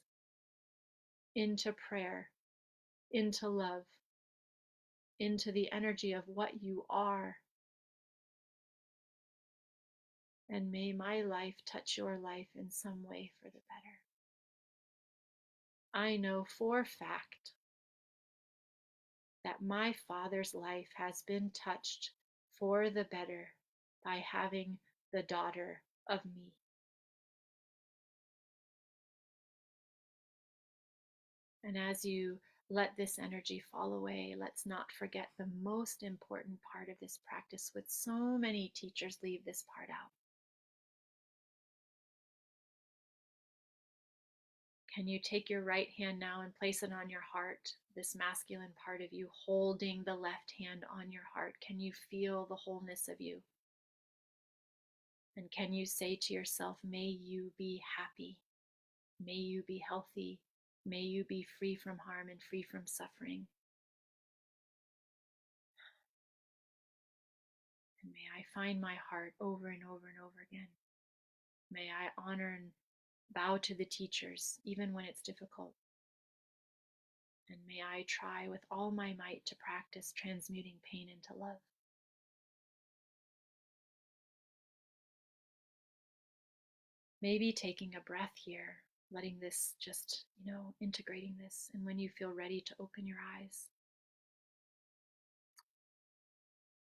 into prayer, into love, into the energy of what you are? And may my life touch your life in some way for the better. I know for a fact that my father's life has been touched for the better by having the daughter of me. And as you let this energy fall away, let's not forget the most important part of this practice, which so many teachers leave this part out. Can you take your right hand now and place it on your heart, this masculine part of you holding the left hand on your heart? Can you feel the wholeness of you? And can you say to yourself, may you be happy, may you be healthy, may you be free from harm and free from suffering? And may I find my heart over and over and over again. May I honor and bow to the teachers, even when it's difficult. And may I try with all my might to practice transmuting pain into love. Maybe taking a breath here, letting this just, integrating this. And when you feel ready to open your eyes,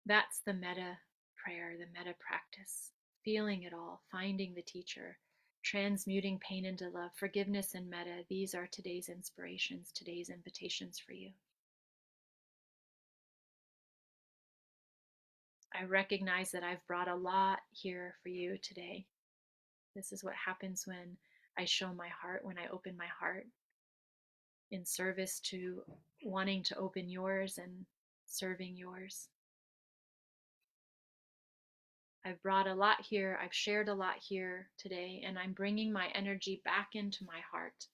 that's the metta prayer, the metta practice. Feeling it all, finding the teacher, transmuting pain into love, forgiveness and metta. These are today's inspirations, today's invitations for you. I recognize that I've brought a lot here for you today. This is what happens when I show my heart, when I open my heart in service to wanting to open yours and serving yours. I've brought a lot here. I've shared a lot here today, and I'm bringing my energy back into my heart,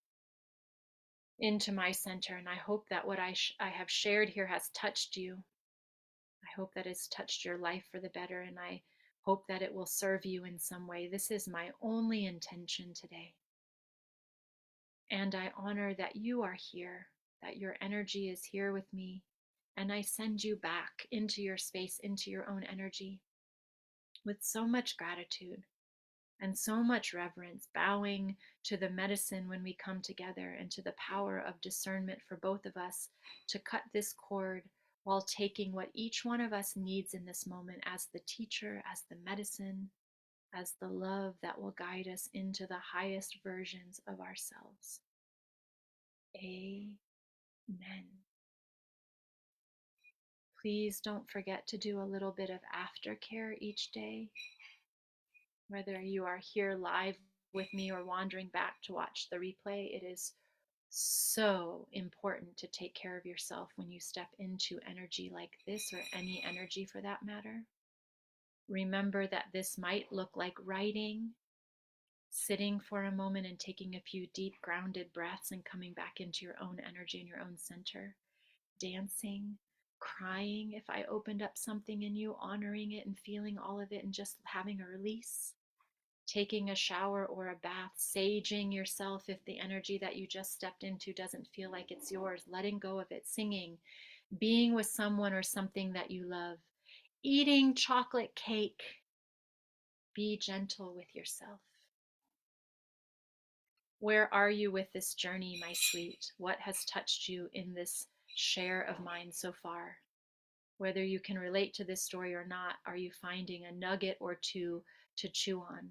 into my center. And I hope that what I have shared here has touched you. I hope that it's touched your life for the better. And I Hope that it will serve you in some way. This is my only intention today. And I honor that you are here, that your energy is here with me. And I send you back into your space, into your own energy with so much gratitude and so much reverence, bowing to the medicine when we come together and to the power of discernment for both of us to cut this cord while taking what each one of us needs in this moment as the teacher, as the medicine, as the love that will guide us into the highest versions of ourselves. Amen. Please don't forget to do a little bit of aftercare each day, whether you are here live with me or wandering back to watch the replay. It is so important to take care of yourself when you step into energy like this, or any energy for that matter. Remember that this might look like writing, sitting for a moment and taking a few deep grounded breaths and coming back into your own energy and your own center, dancing, crying if I opened up something in you, honoring it and feeling all of it and just having a release, taking a shower or a bath, saging yourself if the energy that you just stepped into doesn't feel like it's yours, letting go of it, singing, being with someone or something that you love, eating chocolate cake. Be gentle with yourself. Where are you with this journey, my sweet? What has touched you in this share of mine so far? Whether you can relate to this story or not, are you finding a nugget or two to chew on?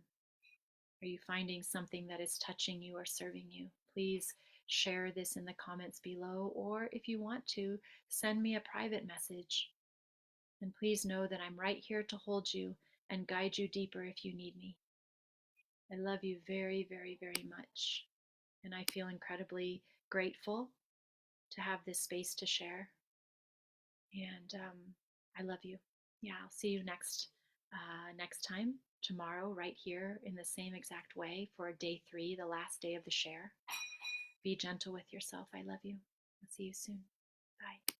Are you finding something that is touching you or serving you? Please share this in the comments below, or if you want to, send me a private message. And please know that I'm right here to hold you and guide you deeper if you need me. I love you very, very, very much. And I feel incredibly grateful to have this space to share. And I love you. Yeah, I'll see you next time, tomorrow, right here in the same exact way for day 3, the last day of the share. Be gentle with yourself. I love you. I'll see you soon. Bye.